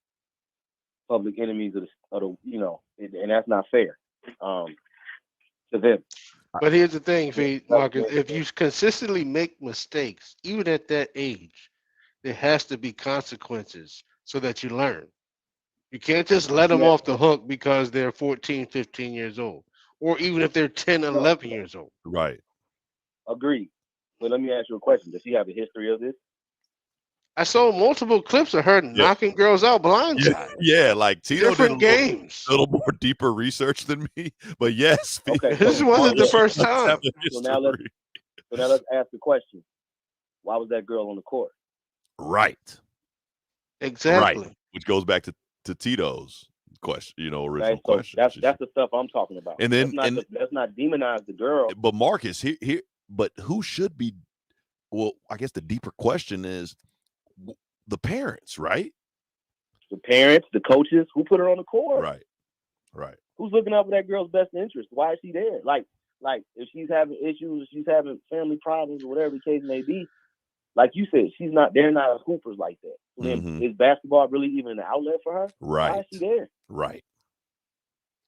public enemies of the and that's not fair to them. But here's the thing, Marcus, if you consistently make mistakes, even at that age, there has to be consequences so that you learn. You can't just let them off the hook because they're 14, 15 years old, or even if they're 10, 11 years old. Right. Agreed. But let me ask you a question. Does she have a history of this? I saw multiple clips of her knocking girls out blindside. Yeah, like Tito different did games. A little more deeper research than me, but yes. Okay, this wasn't the first time. So now let's ask the question: why was that girl on the court? Right. Exactly. Right. Which goes back to Tito's question, original So question. that's the stuff I'm talking about. And then let's not demonize the girl. But Marcus, here, but who should be? Well, I guess the deeper question is the parents, right? The parents, the coaches, who put her on the court? Right. Who's looking out for that girl's best interest? Why is she there? Like if she's having issues, if she's having family problems, or whatever the case may be, like you said, they're not hoopers like that. So then is basketball really even an outlet for her? Right. Why is she there? Right.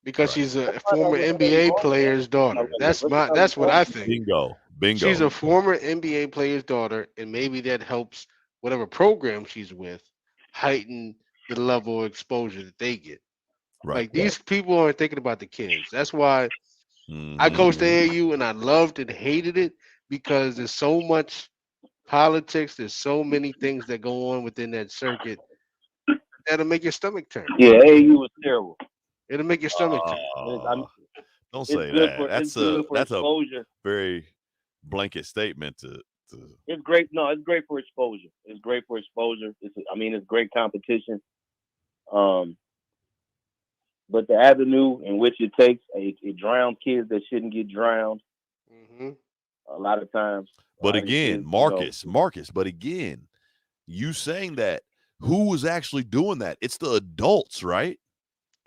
Because she's a former NBA player's daughter. That's what I think. Bingo. She's a former NBA player's daughter, and maybe that helps whatever program she's with heighten the level of exposure that they get. Right. Like these people aren't thinking about the kids. That's why I coached AAU and I loved and hated it because there's so much politics. There's so many things that go on within that circuit that'll make your stomach turn. Yeah, AAU was terrible. It'll make your stomach turn. Don't say that. That's exposure. A very blanket statement to. It's great. No, it's great for exposure. It's great for exposure. It's great competition. But the avenue in which it takes, it drowns kids that shouldn't get drowned. A lot of times. But again, Marcus, but again, you saying that, who was actually doing that? It's the adults, right?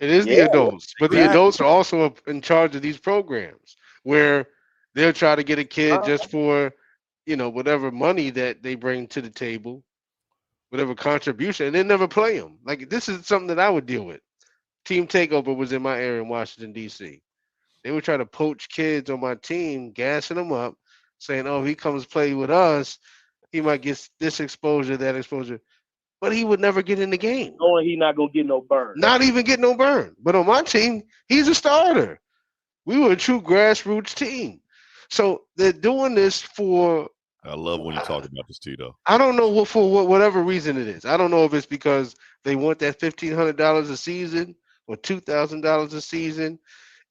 It is the adults, but the adults are also in charge of these programs where they'll try to get a kid just for, whatever money that they bring to the table, whatever contribution, and they never play them. Like this is something that I would deal with. Team Takeover was in my area in Washington, D.C. They would try to poach kids on my team, gassing them up, saying, oh, he comes play with us, he might get this exposure, that exposure. But he would never get in the game. Knowing he's not going to get no burn. Not even get no burn. But on my team, he's a starter. We were a true grassroots team. So they're doing this for... I love when you talk about this, Tito. I don't know whatever reason it is. I don't know if it's because they want that $1,500 a season or $2,000 a season.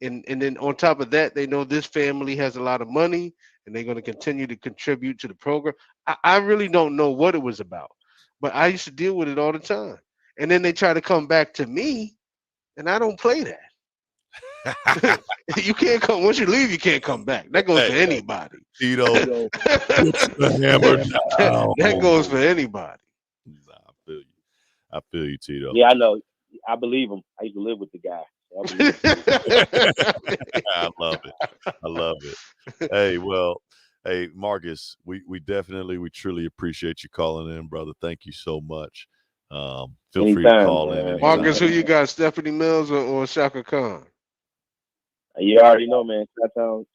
And then on top of that, they know this family has a lot of money and they're going to continue to contribute to the program. I really don't know what it was about, but I used to deal with it all the time. And then they try to come back to me, and I don't play that. You can't come once you leave. You can't come back. That goes for anybody. Tito, the hammer down. That goes for anybody. Nah, I feel you, Tito. Yeah, I know. I believe him. I used to live with the guy. I love it. Hey, Marcus, we definitely, we truly appreciate you calling in, brother. Thank you so much. Feel free to call in. Marcus, who you got, Stephanie Mills or Shaka Khan? You already know, man. Chi-Town's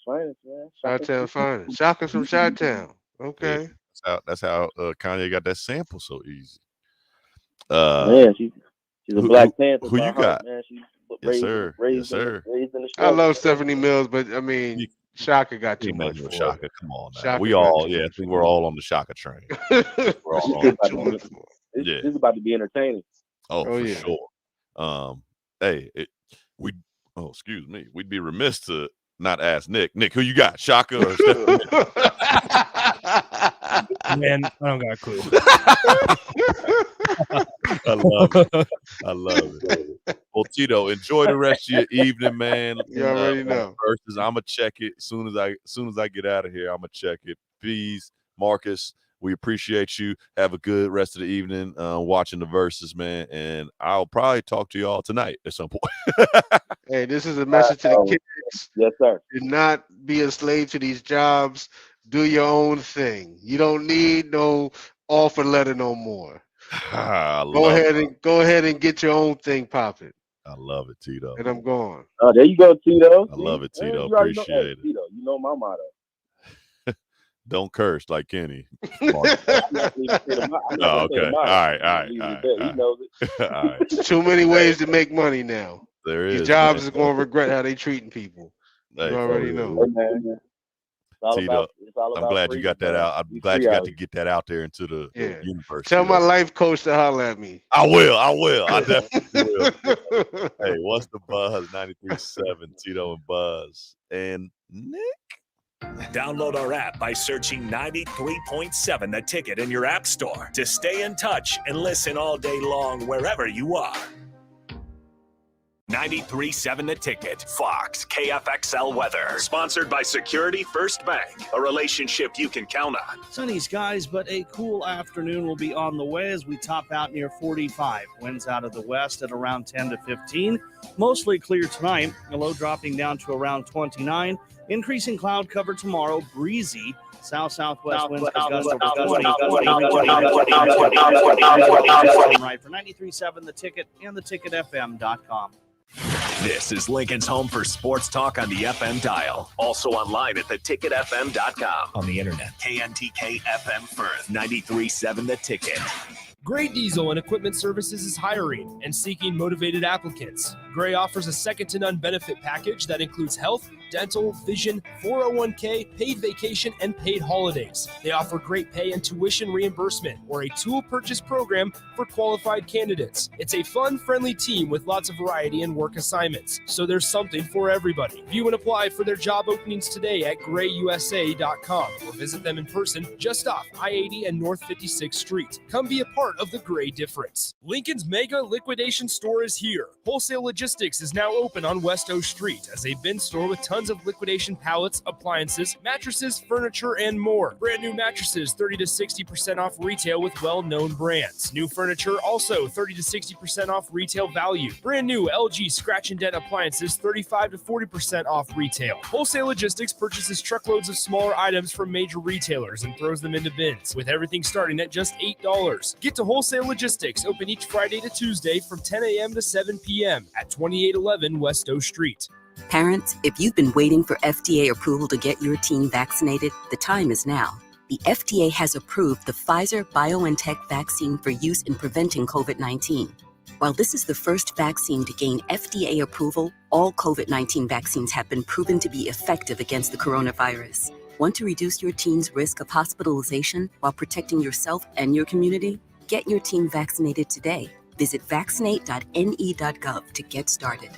finest, man. Chi-Town's finest. Shaka's from Chi-Town. Okay. Yeah, that's how Kanye got that sample so easy. Man, she's a Black Panther. Who you got? Man. She's yes, sir. Raised in the I love Stephanie Mills, but I mean, Shaka got too Ain't much nothing with for Shaka. it. Come on now. Shaka We got all, too yeah, I much think for we're it. all on the Shaka train. We're all on. Yeah. This is about to be entertaining. Oh, for yeah. sure. Hey, excuse me. We'd be remiss to not ask Nick. Nick, who you got? Shaka or Stephanie? Man, I don't got a clue. I love it. I love it. Well, Tito, enjoy the rest of your evening, man. You already know. Versus, I'm gonna check it as soon as I get out of here. I'm gonna check it. Please, Marcus, we appreciate you. Have a good rest of the evening watching the verses, man. And I'll probably talk to y'all tonight at some point. Hey, this is a message to the kids. Yes, sir. Do not be a slave to these jobs. Do your own thing. You don't need no offer letter no more. Go ahead and get your own thing popping. I love it, Tito. And I'm gone. Oh, there you go, Tito. I love it, Tito. You already know- Appreciate it. Tito, you know my motto. Don't curse like Kenny. I'm not leaving it to the Oh, motto. okay. All right. He knows it. All right. Too many ways to make money now. There These is. jobs man. is going to regret how they treating people. Hey, You already know. Hey, man. Tito, I'm glad you got that out. I'm glad you got to get that out there into the universe. Tell my life coach to holler at me. I will. I definitely will. Hey, what's the buzz? 93.7 Tito and Buzz. And Nick? Download our app by searching 93.7 The Ticket in your app store to stay in touch and listen all day long wherever you are. 93.7 The Ticket, Fox, KFXL weather. Sponsored by Security First Bank, a relationship you can count on. Sunny skies, but a cool afternoon will be on the way as we top out near 45. Winds out of the west at around 10 to 15. Mostly clear tonight, a low dropping down to around 29. Increasing cloud cover tomorrow, breezy. South-southwest winds could gust over 20. Right for 93.7 The Ticket and theticketfm.com. This is Lincoln's home for sports talk on the FM dial. Also online at theticketfm.com. On the internet. KNTK FM Firth, 93.7 The Ticket. Gray Diesel and Equipment Services is hiring and seeking motivated applicants. Gray offers a second-to-none benefit package that includes health, dental, vision, 401k, paid vacation, and paid holidays. They offer great pay and tuition reimbursement or a tool purchase program for qualified candidates. It's a fun, friendly team with lots of variety and work assignments, so there's something for everybody. View and apply for their job openings today at grayusa.com or visit them in person just off I-80 and North 56th Street. Come be a part of the Gray difference. Lincoln's mega liquidation store is here. Wholesale Logistics is now open on West O Street as a bin store with tons of liquidation pallets, appliances, mattresses, furniture, and more. Brand new mattresses 30 to 60% off retail with well-known brands. New furniture also 30 to 60% off retail value. Brand new LG scratch and dent appliances 35 to 40% off retail. Wholesale Logistics purchases truckloads of smaller items from major retailers and throws them into bins, with everything starting at just $8. Get to Wholesale Logistics, open each Friday to Tuesday from 10 a.m. to 7 p.m. at 2811 West O Street. Parents, if you've been waiting for FDA approval to get your teen vaccinated, the time is now. The FDA has approved the Pfizer-BioNTech vaccine for use in preventing COVID-19. While this is the first vaccine to gain FDA approval, all COVID-19 vaccines have been proven to be effective against the coronavirus. Want to reduce your teen's risk of hospitalization while protecting yourself and your community? Get your teen vaccinated today. Visit vaccinate.ne.gov to get started.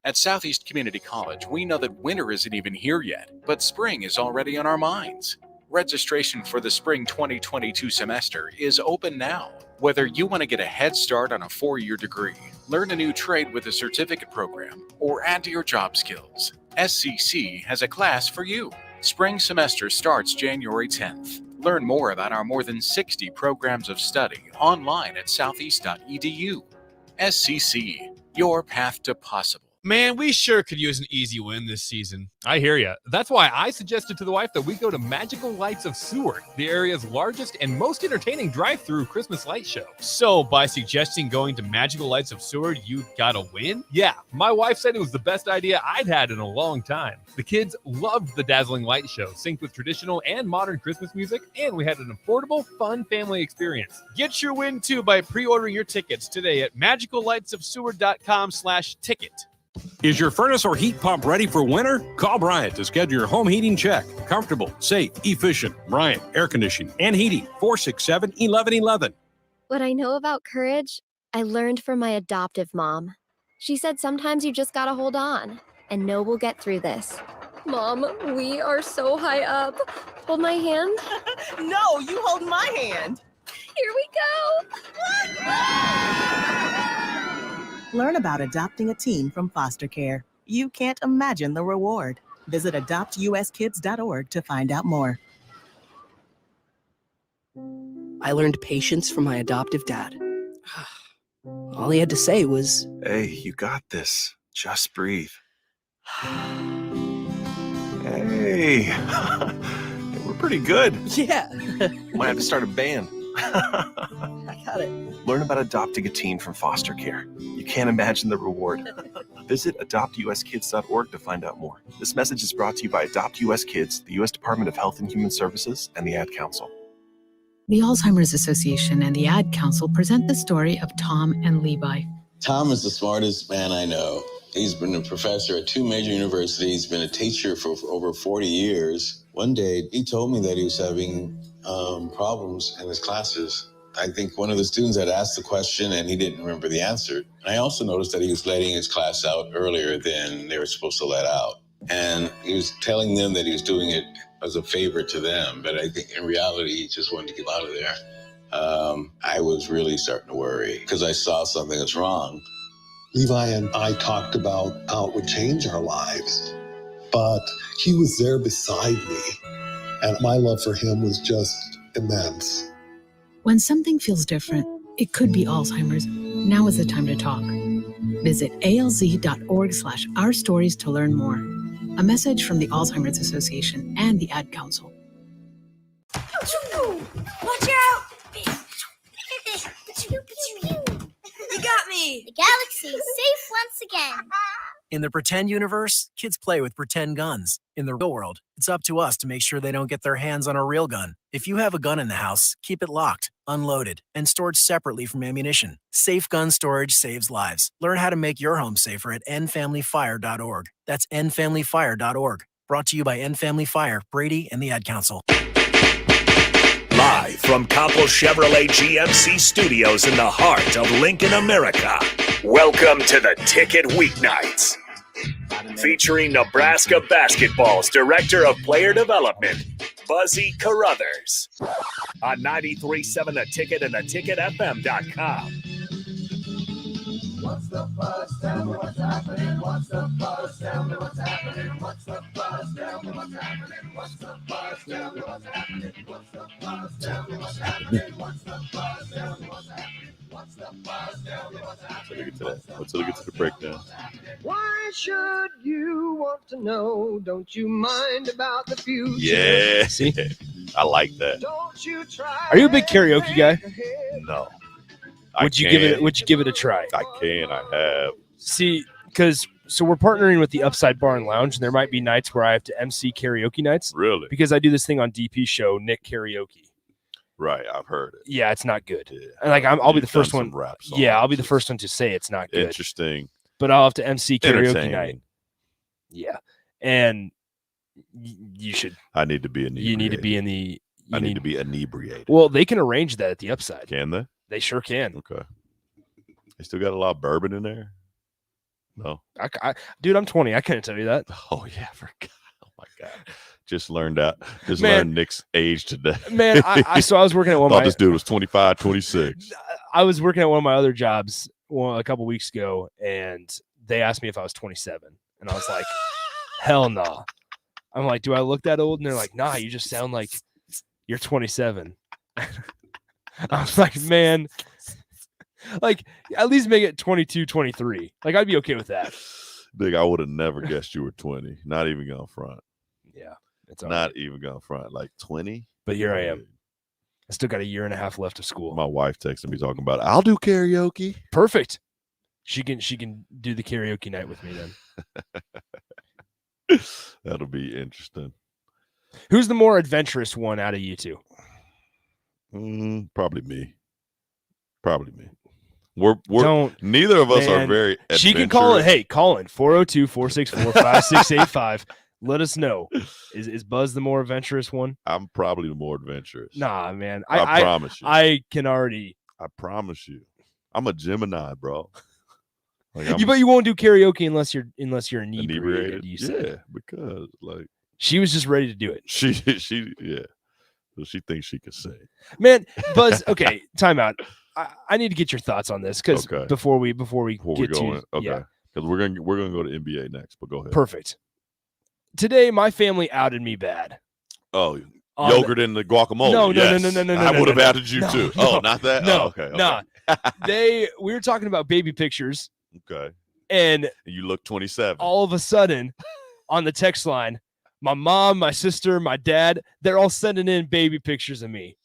At Southeast Community College, we know that winter isn't even here yet, but spring is already on our minds. Registration for the spring 2022 semester is open now. Whether you want to get a head start on a 4-year degree, learn a new trade with a certificate program, or add to your job skills, SCC has a class for you. Spring semester starts January 10th. Learn more about our more than 60 programs of study online at southeast.edu. SCC, your path to possible. Man, we sure could use an easy win this season. I hear ya. That's why I suggested to the wife that we go to Magical Lights of Seward, the area's largest and most entertaining drive-through Christmas light show. So, by suggesting going to Magical Lights of Seward, you got a win? Yeah, my wife said it was the best idea I'd had in a long time. The kids loved the dazzling light show, synced with traditional and modern Christmas music, and we had an affordable, fun family experience. Get your win too by pre-ordering your tickets today at magicallightsofseward.com/ticket. Is your furnace or heat pump ready for winter? Call Bryant to schedule your home heating check. Comfortable, safe, efficient. Bryant Air Conditioning and Heating, 467-1111. What I know about courage, I learned from my adoptive mom. She said sometimes you just gotta hold on and know we'll get through this. Mom, we are so high up. Hold my hand. No, you hold my hand. Here we go. Learn about adopting a teen from foster care. You can't imagine the reward. Visit adoptuskids.org to find out more. I learned patience from my adoptive dad. All he had to say was, "Hey, you got this. Just breathe." Hey, we're pretty good. yeah. Might have to start a band. I got it. Learn about adopting a teen from foster care. You can't imagine the reward. Visit adoptuskids.org to find out more. This message is brought to you by Adopt US Kids, the U.S. Department of Health and Human Services, and the Ad Council. The Alzheimer's Association and the Ad Council present the story of Tom and Levi. Tom is the smartest man I know. He's been a professor at 2 major universities, been a teacher for over 40 years. One day, he told me that he was having problems in his classes. I think one of the students had asked the question and he didn't remember the answer. And I also noticed that he was letting his class out earlier than they were supposed to let out. And he was telling them that he was doing it as a favor to them. But I think in reality, he just wanted to get out of there. I was really starting to worry because I saw something that's wrong. Levi and I talked about how it would change our lives, but he was there beside me, and my love for him was just immense. When something feels different, it could be Alzheimer's. Now is the time to talk. Visit alz.org/ourstories to learn more. A message from the Alzheimer's Association and the Ad Council. Watch out! You got me! The galaxy is safe once again. In the pretend universe, kids play with pretend guns. In the real world, it's up to us to make sure they don't get their hands on a real gun. If you have a gun in the house, keep it locked, unloaded, and stored separately from ammunition. Safe gun storage saves lives. Learn how to make your home safer at endfamilyfire.org. That's endfamilyfire.org. Brought to you by End Family Fire, Brady, and the Ad Council. Live from Copple Chevrolet GMC Studios in the heart of Lincoln, America. Welcome to the Ticket Weeknights. Featuring Nebraska basketball's Director of Player Development, Buzzy Carruthers. On 93.7 The Ticket and theticketfm.com. What's the buzz? Tell me what's happening. What's the buzz? Tell me what's happening. What's the buzz? Tell me what's happening. What's the buzz? Tell me what's happening. What's the buzz? Tell me what's happening. What's the buzz? Tell me what's happening. What's the buzz? Tell me what's happening. Let's get to the breakdown. Why should you want to know? Don't you mind about the future? Yeah. See? I like that. Don't you try. Are you a big karaoke guy? No. Would you give it a try? I can. I have. See, so we're partnering with the Upside Bar and Lounge, and there might be nights where I have to MC karaoke nights. Really? Because I do this thing on DP show, Nick Karaoke. Right, I've heard it. Yeah, it's not good. Yeah. And I'll be the You've first done one. some rap songs. Yeah, I'll be the first one to say it's not good. Interesting. But I'll have to MC karaoke Entertaining. night. Yeah, and you should. I need to be inebriated. You need to be in the. I need to be inebriated. Well, they can arrange that at the Upside. Can they? They sure can. Okay. They still got a lot of bourbon in there? No. Dude, I'm 20. I couldn't tell you that. Oh, yeah. I forgot. Oh, my God. Just learned Nick's age today. Man, I was working at one of my... this dude was 25, 26. I was working at one of my other jobs a couple weeks ago, and they asked me if I was 27. And I was like, hell no. Nah. I'm like, do I look that old? And they're like, nah, you just sound like you're 27. I was like, man... Like, at least make it 22, 23. Like, I'd be okay with that. Big, I would have never guessed you were 20. Not even going front. Yeah. It's not even going front. Like 20? But here I am. I still got a year and a half left of school. My wife texted me talking about, I'll do karaoke. Perfect. She can do the karaoke night with me then. That'll be interesting. Who's the more adventurous one out of you two? Probably me. We're Don't. neither of us are Man, very She can call it. adventurous. Hey, call in 402-464-5685. Let us know. Is Buzz the more adventurous one? I'm probably the more adventurous. Nah, man. I promise you. I can already. I promise you. I'm a Gemini, bro. Like, But you won't do karaoke unless you're inebriated. inebriated. You said. Yeah, because like She was just ready to do it. she yeah. So she thinks she can sing. Man, Buzz. Okay, time out. I need to get your thoughts on this because Okay. before we get go to in. Okay. yeah, Because we're gonna go to NBA next, but go ahead. perfect. Today, my family outed me bad. Oh, On yogurt and the guacamole. No, yes. no. I would have no, outed you no, too. no, Oh, not that? No, Oh, okay. nah. We were talking about baby pictures, Okay. and You look 27. all of a sudden, on the text line, my mom, my sister, my dad, they're all sending in baby pictures of me,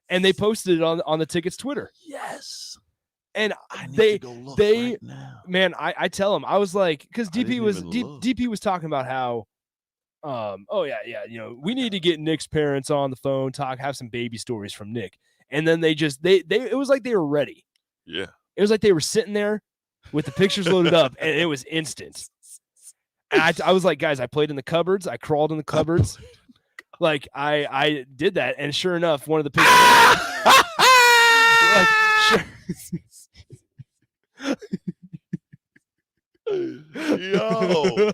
and they posted it on the Tickets Twitter. Yes. And I need they to go look they right now. man, I tell them, I was like, because DP was didn't even look. DP was talking about how oh yeah, we need to get Nick's parents on the phone, have some baby stories from Nick. And then they it was like they were ready. Yeah. It was like they were sitting there with the pictures loaded up, and it was instant. And I was like, guys, I played in the cupboards, I crawled in the cupboards. Like I did that, and sure enough, one of the pictures like, sure. Yo.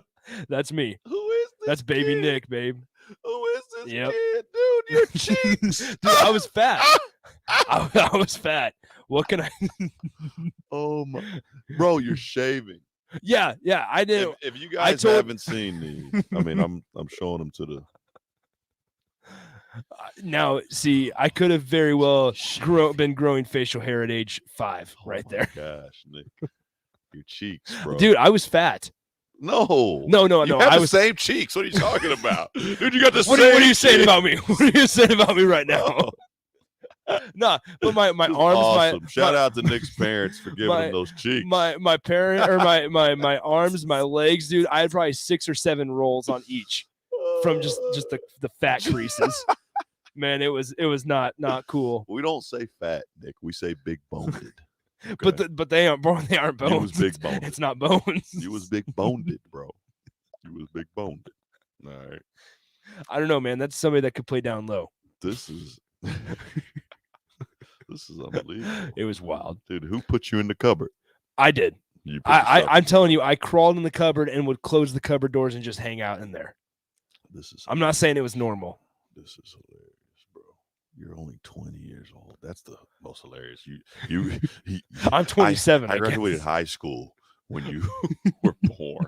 That's me. Who is this? That's baby kid? Nick, babe. Who is this Yep. kid? Dude, your cheeks. Dude, I was fat. I was fat. What can I? Oh my, bro, you're shaving. Yeah, I did. If you guys haven't seen these, I mean, I'm showing them to the. Now, see, I could have very well been growing facial hair at age 5, right there. Gosh, Nick, your cheeks, bro. Dude, I was fat. No. You have I the was same cheeks. What are you talking about, dude? You got the what same. What are you saying cheeks. about me? What are you saying about me right now? Nah, but my arms, Awesome. Shout out to Nick's parents for giving him those cheeks. My parent or my arms, my legs, dude. I had probably 6 or 7 rolls on each from just the fat creases. Man, it was not cool. We don't say fat, Nick. We say big boned. Okay. But they aren't bones. You was big boned. It's not bones. You was big boned, bro. You was big boned. All right. I don't know, man. That's somebody that could play down low. This is this is unbelievable. It was wild, dude. Who put you in the cupboard? I did. You put I'm telling you, I crawled in the cupboard and would close the cupboard doors and just hang out in there. I'm not saying it was normal. This is hilarious, bro. You're only 20 years old. That's the most hilarious. You I'm 27. I graduated high school when you were born.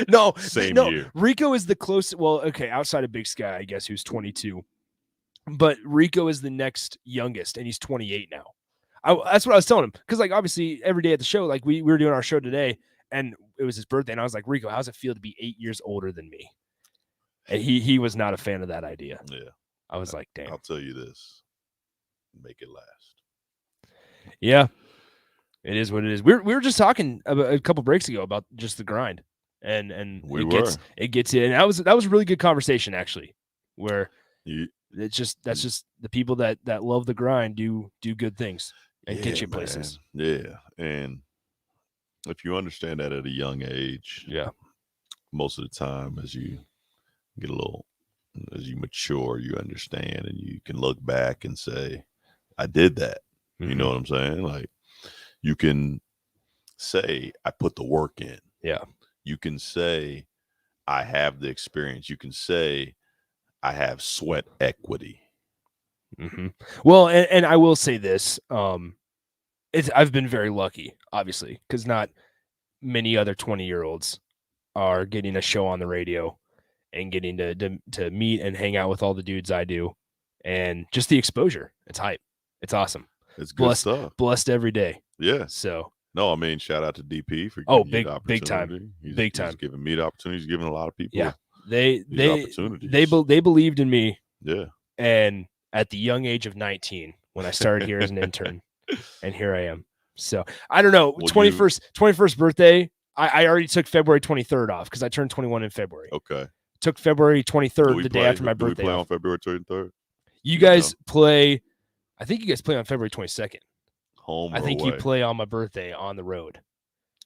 No, same year. Rico is the closest. Well, okay, outside of Big Sky, I guess, who's 22. But Rico is the next youngest, and he's 28 now. That's what I was telling him. Because, like, obviously, every day at the show, like, we were doing our show today, and it was his birthday, and I was like, Rico, how's it feel to be 8 years older than me? And he was not a fan of that idea. Yeah. I was like, damn. I'll tell you this. Make it last. Yeah. It is what it is. We were just talking a couple breaks ago about just the grind. And it gets in. And that was a really good conversation, actually, where that's just the people that love the grind do good things and get you places. Man. Yeah. And if you understand that at a young age, most of the time as you get as you mature, you understand and you can look back and say, I did that. Mm-hmm. You know what I'm saying? Like, you can say, I put the work in. Yeah. You can say, I have the experience. You can say, I have sweat equity. Mm-hmm. Well, and I will say this. I've been very lucky, obviously, because not many other 20-year-olds are getting a show on the radio and getting to meet and hang out with all the dudes I do. And just the exposure. It's hype. It's awesome. It's good stuff. Blessed every day. Yeah. So no, I mean, shout out to DP for giving big time. Big time. He's giving me the opportunity. He's giving a lot of people. Yeah. They believed in me. Yeah. And at the young age of 19, when I started here as an intern, and here I am. So I don't know. 21st birthday. I already took February 23rd off because I turned 21 in February. Okay. Took February 23rd, the day after my birthday. Do we play on February 23rd? You guys play. I think you guys play on February 22nd. Home or I think away? you play on my birthday on the road.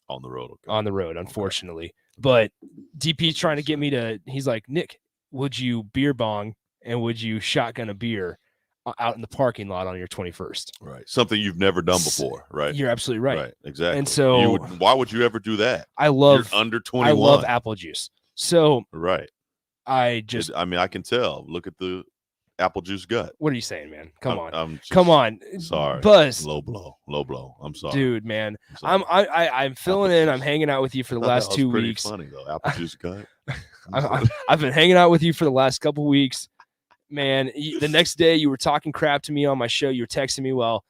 On the road. Okay. On the road, unfortunately. But DP's trying to get me to. He's like, Nick, would you beer bong and would you shotgun a beer out in the parking lot on your 21st? Right. Something you've never done before, right? You're absolutely right. Right. Exactly. And so, why would you ever do that? You're under 21. I love apple juice. So, right. I mean, I can tell. Look at the apple juice gut. What are you saying, man? Come on. I'm Come on. Sorry. Buzz. Low blow. I'm sorry. Dude, man. I'm filling in. I'm hanging out with you for the last 2 weeks. Funny though. Apple juice gut. I've been hanging out with you for the last couple weeks. Man, the next day you were talking crap to me on my show. You were texting me. Well,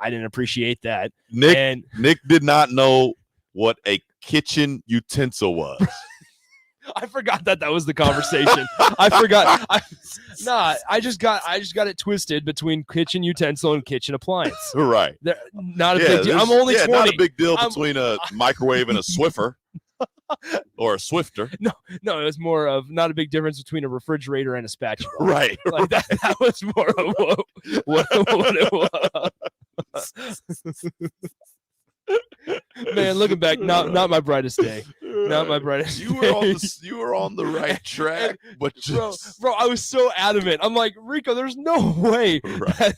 I didn't appreciate that. Nick did not know what a kitchen utensil was. I forgot that was the conversation. I forgot. I just got it twisted between kitchen utensil and kitchen appliance. Right. Not a big deal. I'm only 20. Not a big deal between a microwave and a Swiffer or a Swifter. No, it was more of not a big difference between a refrigerator and a spatula. Right. Like that was more of what it was. Man, looking back, not my brightest day. Not my brightest. You were on the right track, but bro, I was so adamant. I'm like, Rico, there's no way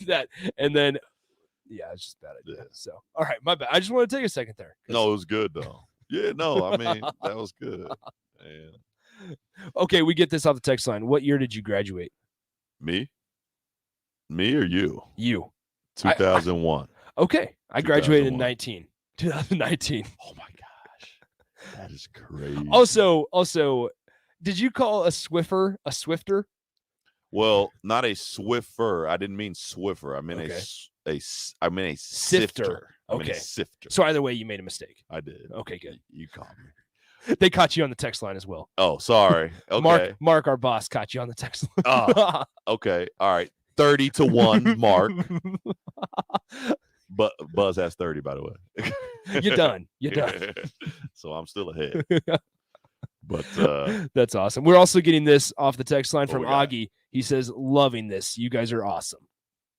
that. And then, yeah, it's just a bad idea. So, all right, my bad. I just want to take a second there. No, it was good though. Yeah, no, I mean that was good. Man. Okay, we get this off the text line. What year did you graduate? Me or you? You. 2001. Okay, I graduated in 2019. Oh my gosh, that is crazy. Also, did you call a Swiffer a Swifter? Well, not a Swiffer. I didn't mean Swiffer. I meant a sifter. Okay, sifter. So either way, you made a mistake. I did. Okay, good. You caught me. They caught you on the text line as well. Oh, sorry. Okay. Mark, our boss, caught you on the text line. Okay. All right. 30-1, Mark. But Buzz has 30, by the way. You're done. So I'm still ahead. But that's awesome. We're also getting this off the text line from Augie. He says, loving this. You guys are awesome.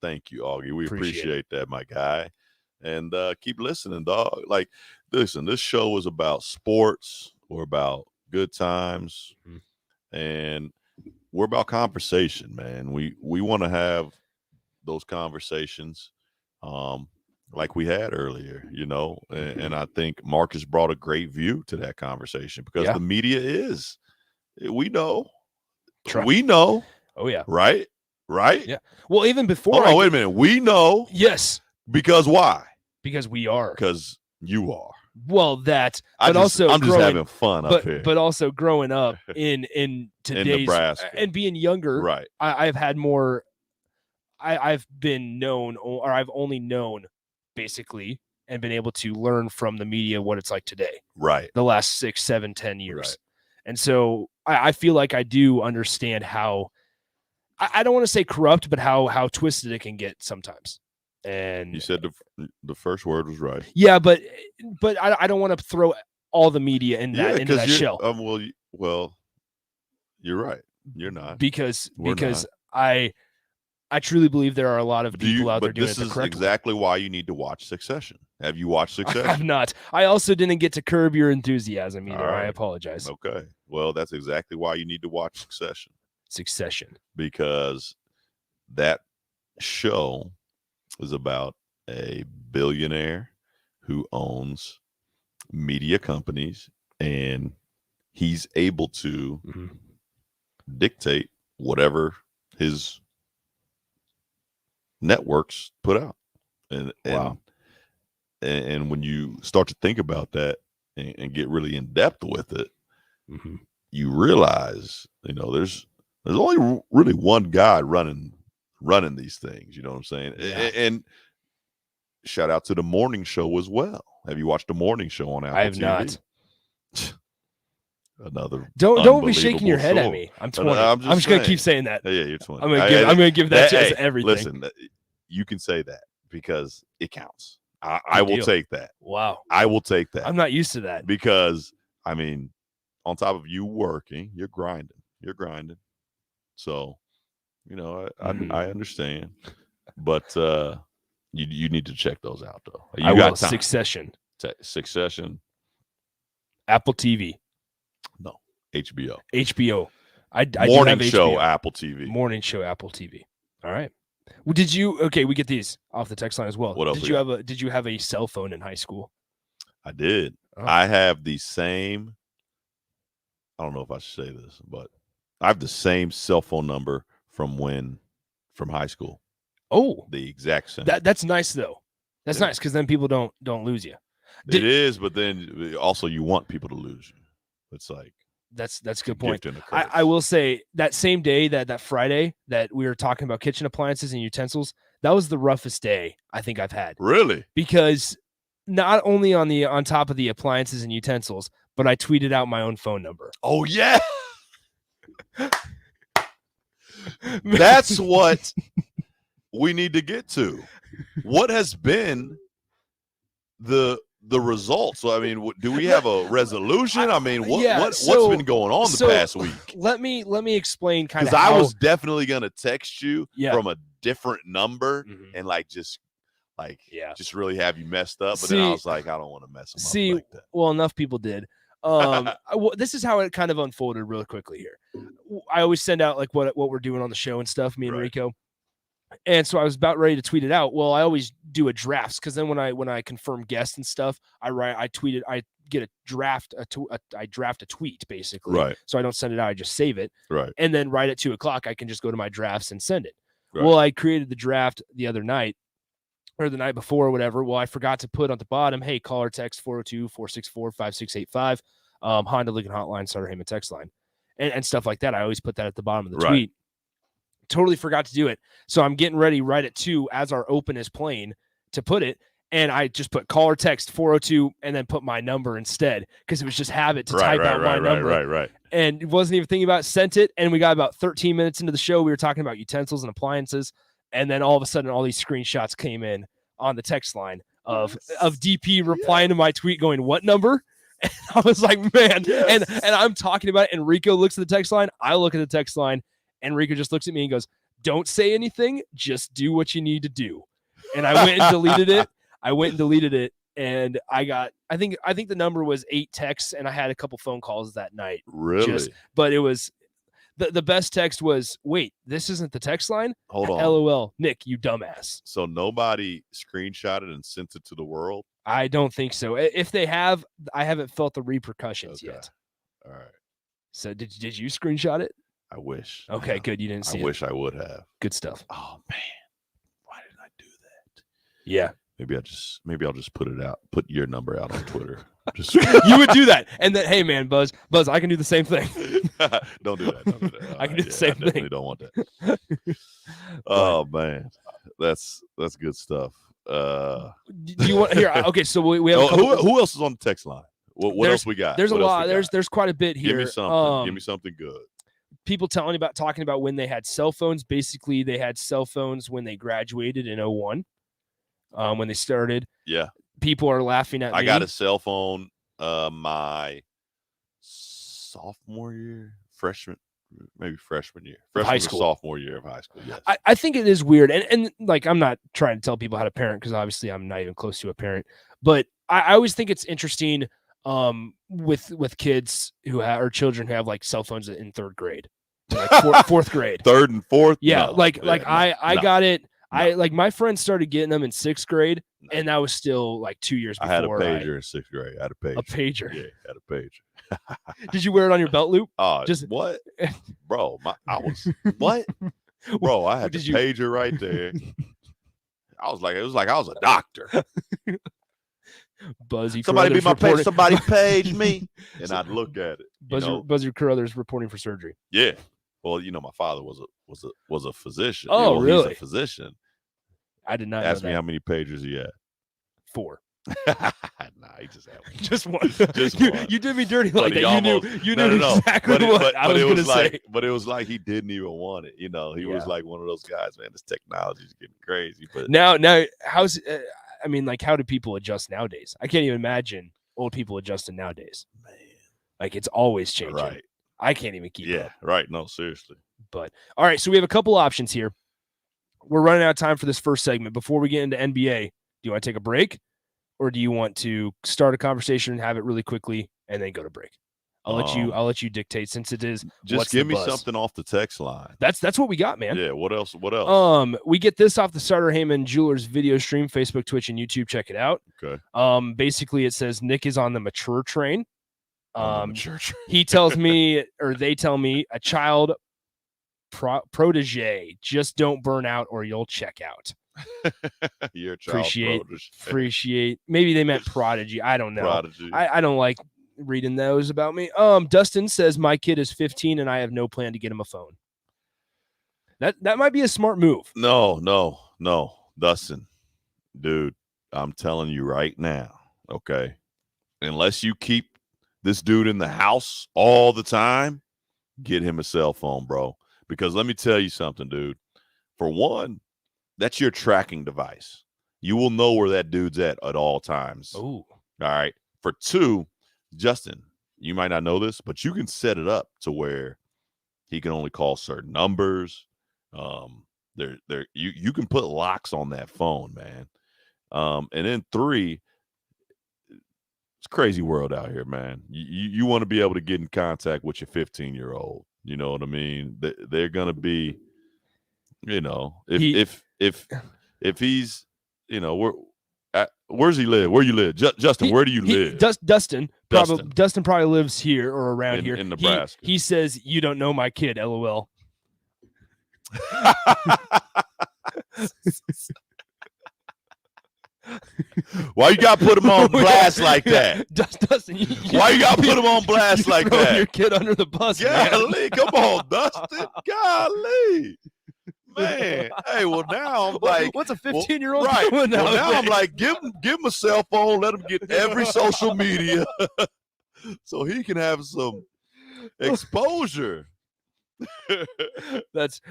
Thank you, Augie. We appreciate that, my guy. And keep listening, dog. Like, listen, this show is about sports. We're about good times. And we're about conversation, man. We want to have those conversations like we had earlier, and I think Marcus brought a great view to that conversation because the media we know. Oh yeah. Right. Yeah. Well, even before. Wait a minute. We know. Yes. Because why? Because we are. Because you are. Well, I'm just having fun up here. But also growing up in today's in Nebraska and being younger, right? I've had more. I've been known, or I've only known, basically, and been able to learn from the media what it's like today. Right. The last 6, 7, 10 years, right. And so I feel like I do understand how. I don't want to say corrupt, but how twisted it can get sometimes. And you said the first word was right. Yeah, but I don't want to throw all the media into that shell. Well, you're right. You're not because I truly believe there are a lot of people out there doing it the correct way. This is exactly why you need to watch Succession. Have you watched Succession? I have not. I also didn't get to Curb Your Enthusiasm either. Right. I apologize. Okay. Well, that's exactly why you need to watch Succession. Because that show is about a billionaire who owns media companies, and he's able to dictate whatever his networks put out. And when you start to think about that and get really in depth with it, you realize, there's only really one guy running these things. You know what I'm saying? Yeah. And shout out to the morning show as well. Have you watched the morning show on Apple TV? I have not. Another don't be shaking your head at me. I'm 20. I'm just gonna keep saying that. Yeah, you're 20. I'm gonna give that to everything. Listen, you can say that because it counts. I will take that. Wow. I will take that. I'm not used to that because on top of you working, you're grinding. So, I understand, but You need to check those out though. You I got will. time. Succession. Succession. Apple TV. No. HBO. HBO. I do Morning have show HBO. Apple TV. Morning show Apple TV. All right. Well, did you? Okay, we get these off the text line as well. What else Did we you got? have a Did you have a cell phone in high school? I did. Oh. I have the same. I don't know if I should say this, but I have the same cell phone number from high school. Oh, the exact same. That's nice though. That's nice because then people don't lose you. It is, but then also you want people to lose you. It's like that's a good point. gift and a curse. I will say that same day that Friday that we were talking about kitchen appliances and utensils, that was the roughest day I think I've had. Really? Because not only on top of the appliances and utensils, but I tweeted out my own phone number. Oh yeah. That's what we need to get to. What has been the results? So I mean, do we have a resolution? I mean, what's been going on the past week? Let me explain kind of because I how, was definitely gonna text you from a different number and just really have you messed up. But then I was like, I don't want to mess them up like that. Well, enough people did. This is how it kind of unfolded really quickly here. I always send out like what we're doing on the show and stuff, me and Rico. And so I was about ready to tweet it out. Well, I always do a drafts because then when I confirm guests and stuff, I get a draft, I draft a tweet basically. Right. So I don't send it out. I just save it. Right. And then right at 2:00, I can just go to my drafts and send it. Right. Well, I created the draft the other night or the night before or whatever. Well, I forgot to put on the bottom, hey, call or text 402-464-5685, Honda Lincoln Hotline, Starter Heyman text line, and stuff like that. I always put that at the bottom of the tweet. Totally forgot to do it. So I'm getting ready right at 2 as our open is playing to put it. And I just put call or text 402 and then put my number instead because it was just habit to type out my number. Right. And wasn't even thinking about it, sent it. And we got about 13 minutes into the show. We were talking about utensils and appliances. And then all of a sudden, all these screenshots came in on the text line of DP replying to my tweet going, what number? And I was like, man. And I'm talking about it. And Rico looks at the text line. I look at the text line. And Rico just looks at me and goes, don't say anything. Just do what you need to do. And I went and deleted it. And I think the number was 8 texts and I had a couple phone calls that night. Really? But it was the best text was, wait, this isn't the text line? Hold on. LOL. Nick, you dumbass. So nobody screenshotted and sent it to the world? I don't think so. If they have, I haven't felt the repercussions yet. All right. So did you screenshot it? I wish. Okay, good. You didn't see it. I wish I would have. Good stuff. Oh man, why didn't I do that? Yeah. Maybe I'll just put it out. Put your number out on Twitter. Just you would do that, and then hey man, Buzz, I can do the same thing. Don't do that. I can do the same thing. Definitely don't want that. Oh man, that's good stuff. Do you want here? Okay, so we have. Who else is on the text line? What else we got? There's what a lot. There's quite a bit here. Give me something good. People talking about when they had cell phones. Basically, they had cell phones when they graduated in 01, when they started. Yeah. People are laughing at me. I got a cell phone my sophomore year, freshman year. High school. Sophomore year of high school, yes. I think it is weird. And like, I'm not trying to tell people how to parent because obviously I'm not even close to a parent. But I always think it's interesting with kids who have or children who have like cell phones in 3rd grade. Like fourth grade, 3rd and 4th. Yeah, no, I got it. I like my friends started getting them in 6th grade, and that was still like 2 years before. I had a pager in 6th grade. I had a pager. A pager. Yeah, I had a pager. Did you wear it on your belt loop? Just what, bro? What, bro? I had the pager right there. It was like I was a doctor. Buzzy, somebody be my page. Somebody page me, and I'd look at it. Buzzy Carruthers reporting for surgery. Yeah. Well, my father was a physician. Oh, really? He's a physician. I did not ask know me that. how many pagers he had. 4. Nah, he just had one. Just one. Just one. You did me dirty like that. Almost, you knew exactly what I was going to say. But it was like he didn't even want it. He was like one of those guys, man. This technology is getting crazy. But now, how's how do people adjust nowadays? I can't even imagine old people adjusting nowadays. Man, like it's always changing. Right. I can't even keep up. Right. No, seriously. But all right, so we have a couple options here. we're running out of time for this first segment. Before we get into NBA, do you want to take a break, or do you want to start a conversation and have it really quickly and then go to break? I'll let you dictate, since it is. Just give me something off the text line. That's what we got, man. Yeah. What else? What else? We get this off the Starter Heyman Jewelers video stream, Facebook, Twitch, and YouTube. Check it out. Okay. Basically, it says Nick is on the mature train. Mature train. He tells me, or they tell me, a child protege. Just don't burn out, or you'll check out. You're a child Appreciate. Maybe they meant prodigy. I don't know. Prodigy. I don't like reading those about me. Dustin says my kid is 15 and I have no plan to get him a phone. That might be a smart move. No, Dustin, dude, I'm telling you right now, okay, unless you keep this dude in the house all the time, get him a cell phone, bro. Because let me tell you something, dude. For one, that's your tracking device. You will know where that dude's at all times. Oh, all right. For two, Justin, you might not know this, but you can set it up to where he can only call certain numbers. You can put locks on that phone, man. And then three, it's a crazy world out here, man. You want to be able to get in contact with your 15-year-old. You know what I mean? They're gonna be, you know, if he's, you know, where's he live? Where you live, Justin? Where do you live? Dustin probably lives here or around here in Nebraska. He says, "You don't know my kid." LOL. Why you got to put him on blast like that? Dustin, why you got to put him on blast like that? Your kid under the bus. Golly, come on, Dustin. Golly. Man, hey, well now I'm like, what's a 15-year-old right? doing now? Well, now I'm like, give him a cell phone, let him get every social media, so he can have some exposure. That's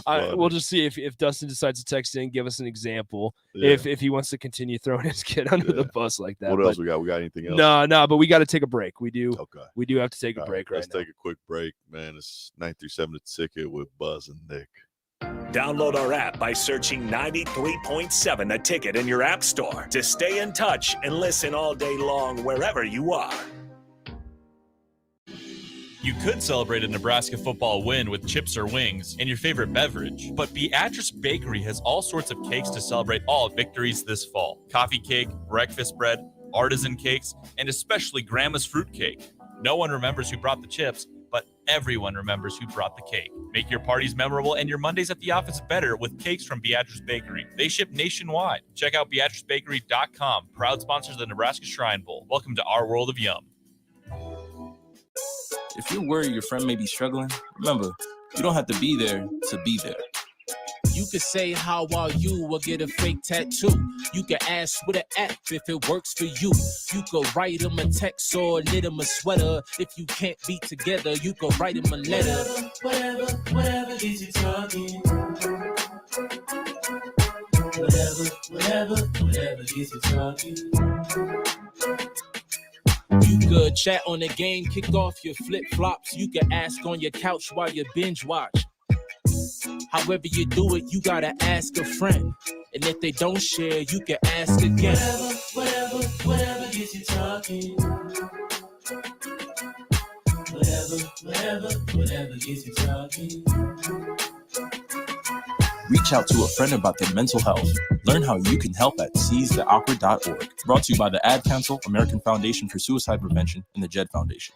funny. We'll just see if Dustin decides to text in, give us an example. If he wants to continue throwing his kid under the bus like that. What else we got? We got anything else? No, but we got to take a break. We do. Okay. We do have to take a break right now. Let's take a quick break, man. It's 937 The Ticket with Buzz and Nick. Download our app by searching 93.7 The Ticket in your app store to stay in touch and listen all day long wherever you are. You could celebrate a Nebraska football win with chips or wings and your favorite beverage, but Beatrice Bakery has all sorts of cakes to celebrate all victories this fall. Coffee cake, breakfast bread, artisan cakes, and especially Grandma's fruit cake. No one remembers who brought the chips, but everyone remembers who brought the cake. Make your parties memorable and your Mondays at the office better with cakes from Beatrice Bakery. They ship nationwide. Check out BeatriceBakery.com, proud sponsors of the Nebraska Shrine Bowl. Welcome to our world of yum. If you're worried your friend may be struggling, remember, you don't have to be there to be there. You could say, how are you, or get a fake tattoo. You can ask with an app if it works for you. You could write them a text or knit them a sweater. If you can't be together, you could write them a letter. Whatever gets you talking. Whatever gets you talking. You could chat on the game, kick off your flip-flops. You can ask on your couch while you binge watch. However you do it, you gotta ask a friend. And if they don't share, you can ask again. Whatever gets you talking. Whatever gets you talking. Reach out to a friend about their mental health. Learn how you can help at seizetheawkward.org. Brought to you by the Ad Council, American Foundation for Suicide Prevention, and the JED Foundation.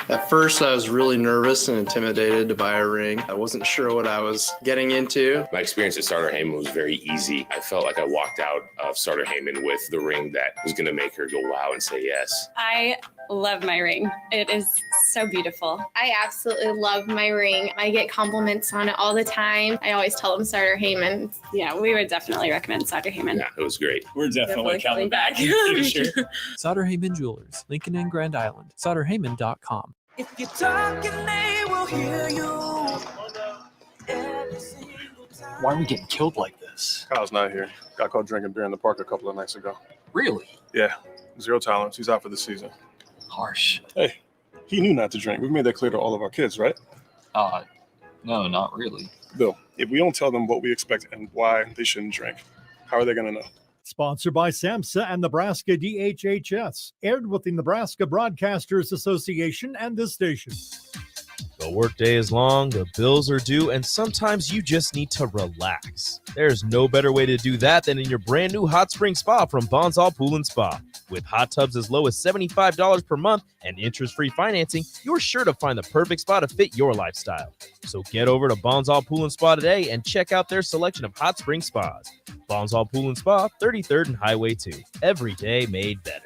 At first, I was really nervous and intimidated to buy a ring. I wasn't sure what I was getting into. My experience at Starter Heyman was very easy. I felt like I walked out of Starter Heyman with the ring that was going to make her go wow and say yes. I love my ring. It is so beautiful. I absolutely love my ring. I get compliments on it all the time. I always tell them Starter Heyman. Yeah, we would definitely recommend Starter Heyman. Yeah, it was great. We're definitely coming back. For sure. Sauter Heyman Jewelers, Lincoln and Grand Island. SauterHeyman.com. If you're talking, they will hear you. Why are we getting killed like this? Kyle's not here. Got caught drinking beer in the park a couple of nights ago. Really? Yeah. 0 tolerance. He's out for the season. Harsh. Hey, he knew not to drink. We've made that clear to all of our kids, right? No, not really. Bill, if we don't tell them what we expect and why they shouldn't drink, how are they going to know? Sponsored by SAMHSA and Nebraska DHHS. Aired with the Nebraska Broadcasters Association and this station. The workday is long, the bills are due, and sometimes you just need to relax. There's no better way to do that than in your brand new hot spring spa from Bonzall Pool & Spa. With hot tubs as low as $75 per month and interest-free financing, you're sure to find the perfect spa to fit your lifestyle. So get over to Bonzall Pool & Spa today and check out their selection of hot spring spas. Bonzall Pool & Spa, 33rd and Highway 2. Every day made better.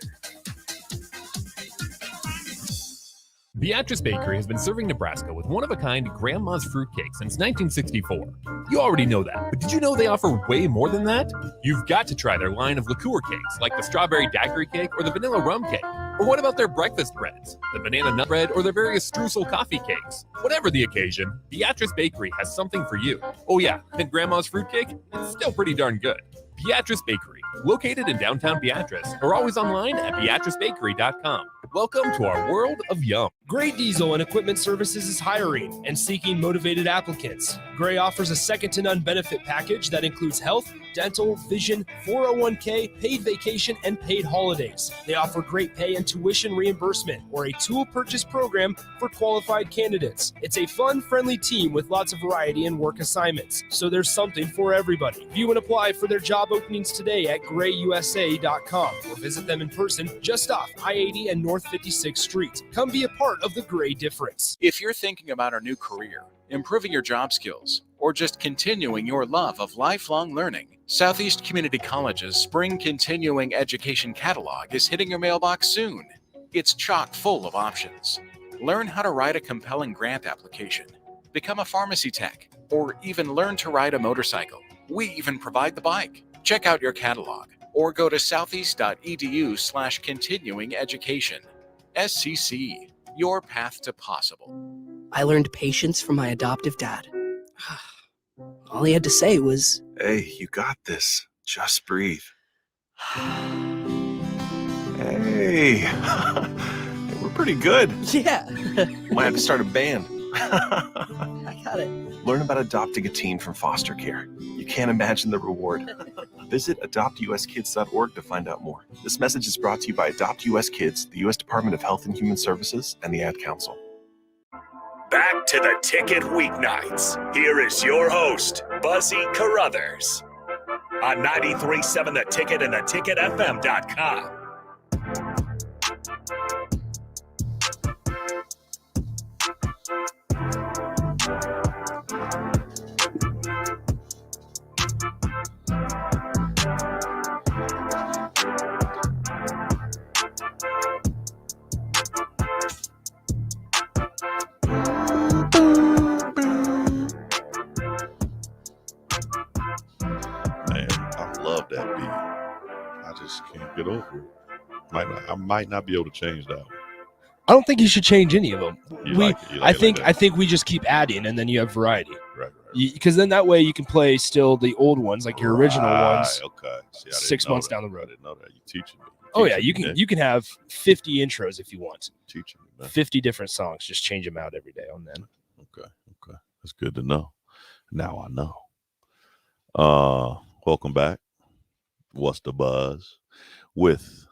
Beatrice Bakery has been serving Nebraska with one-of-a-kind Grandma's Fruitcake since 1964. You already know that, but did you know they offer way more than that? You've got to try their line of liqueur cakes, like the strawberry daiquiri cake or the vanilla rum cake. Or what about their breakfast breads, the banana nut bread or their various streusel coffee cakes? Whatever the occasion, Beatrice Bakery has something for you. Oh yeah, and Grandma's Fruitcake? It's still pretty darn good. Beatrice Bakery, located in downtown Beatrice, or always online at beatricebakery.com. Welcome to our world of yum. Gray Diesel and Equipment Services is hiring and seeking motivated applicants. Gray offers a second-to-none benefit package that includes health, dental, vision, 401k, paid vacation, and paid holidays. They offer great pay and tuition reimbursement or a tool purchase program for qualified candidates. It's a fun, friendly team with lots of variety and work assignments, so there's something for everybody. View and apply for their job openings today at grayusa.com or visit them in person just off I-80 and North 56th Street. Come be a part of the Gray difference. If you're thinking about a new career, improving your job skills, or just continuing your love of lifelong learning, Southeast Community College's Spring Continuing Education Catalog is hitting your mailbox soon. It's chock full of options. Learn how to write a compelling grant application, become a pharmacy tech, or even learn to ride a motorcycle. We even provide the bike. Check out your catalog or go to southeast.edu/continuing education. SCC, your path to possible. I learned patience from my adoptive dad. All he had to say was, "Hey, you got this. Just breathe." Hey, we're pretty good. Yeah. Might have to start a band. I got it. Learn about adopting a teen from foster care. You can't imagine the reward. Visit adoptuskids.org to find out more. This message is brought to you by Adopt US Kids, the U.S. Department of Health and Human Services, and the Ad Council. Back to the Ticket Weeknights. Here is your host, Buzzy Carruthers, on 93.7 The Ticket and theticketfm.com. That beat, I just can't get over it. I might not be able to change that one. I don't think you should change any of them. I think that. We just keep adding, and then you have variety. Right. Because then that way you can play still the old ones, like your original ones. Okay. See, 6 months down the road. I didn't know that. You're teaching me. Oh yeah, you can have 50 intros if you want. Teaching me, man. 50 different songs. Just change them out every day on them. Okay. That's good to know. Now I know. Welcome back. What's the Buzz? With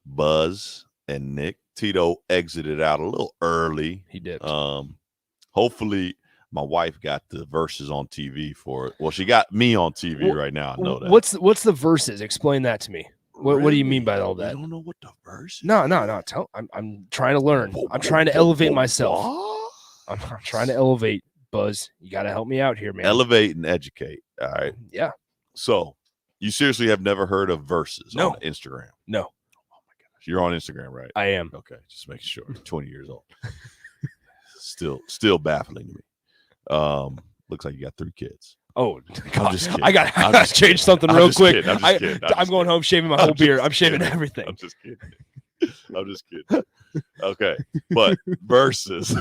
Buzz and Nick. Tito exited out a little early. He did. Hopefully my wife got the verses on TV for it. Well, she got me on TV right now. I know that. What's the verses? Explain that to me. What do you mean by all that? You don't know what the verse is? No. I'm trying to learn. I'm trying to elevate myself. I'm trying to elevate, Buzz. You got to help me out here, man. Elevate and educate. All right. Yeah. So you seriously have never heard of verses on Instagram? No. Oh my gosh. You're on Instagram, right? I am. Okay. Just making sure. 20 years old. Still baffling to me. Looks like you got 3 kids. Oh, God. I'm just kidding. I got to change something real quick. I'm just kidding. I'm going home shaving my whole beard. I'm shaving everything. I'm just kidding. Okay. But verses.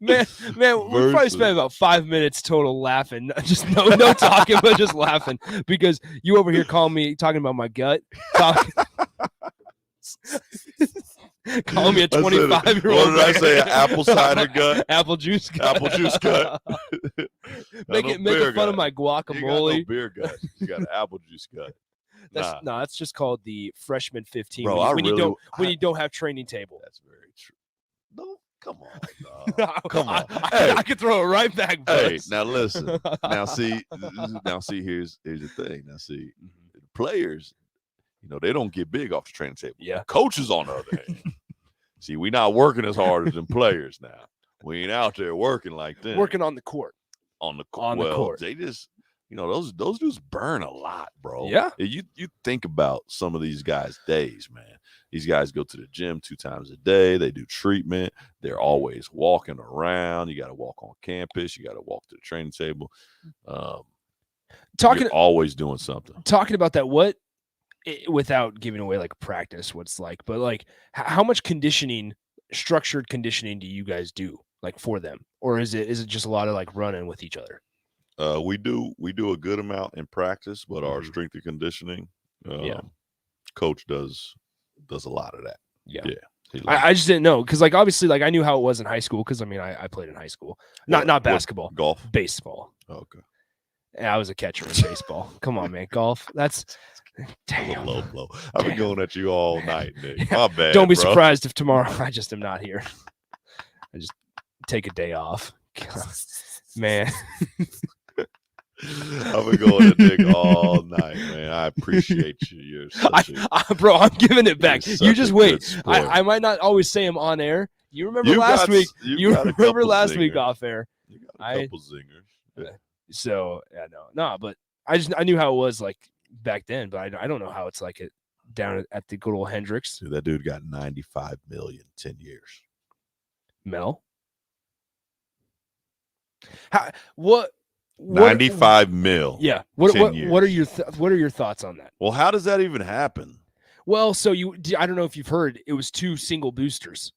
Man, we probably spent about 5 minutes total laughing. Just no talking, but just laughing because you over here calling me talking about my gut. Call me a 25-year-old. What did I say? An apple cider gut? Apple juice gut. Apple juice gut. Making fun of my guacamole. You got no beer gut. You got an apple juice gut. That's just called the freshman 15. Bro, when you don't have training table. That's very true. No, come on, dog. Come on. I could throw it right back. Hey, Buzz. now listen. Now see. Here's the thing. Now see, players, they don't get big off the training table. Yeah. Coaches, on the other hand, see, we not working as hard as them players now. We ain't out there working like them. Working on the court. On the court. They just, those dudes burn a lot, bro. Yeah. You think about some of these guys' days, man. These guys go to the gym 2 times a day. They do treatment. They're always walking around. You got to walk on campus. You got to walk to the training table. You're always doing something. Talking about that, without giving away like practice, what's like, but like how much structured conditioning do you guys do like for them? Or is it just a lot of like running with each other? We do a good amount in practice, but our strength and conditioning, coach does a lot of that. Yeah. I just didn't know because like obviously like I knew how it was in high school because I played in high school, not basketball, golf, baseball. Okay. Yeah, I was a catcher in baseball. Come on, man, golf. That's damn low blow. I've been going at you all night, Nick. My bad. Don't be bro. surprised if tomorrow I just am not here. I just take a day off, man. I've been going to Nick all night, man. I appreciate you. You're such bro, I'm giving it back. You just wait. sport. I might not always say them on air. You remember last week? You remember last week off air? You got a couple zingers. Yeah. So yeah, no, but I knew how it was like back then, but I don't know how it's like it down at the good old Hendricks. Dude, that dude got 95 million 10 years. Mel, what? 95 mil. Yeah. What are your thoughts on that? Well, how does that even happen? Well, so I don't know if you've heard, it was 2 single boosters.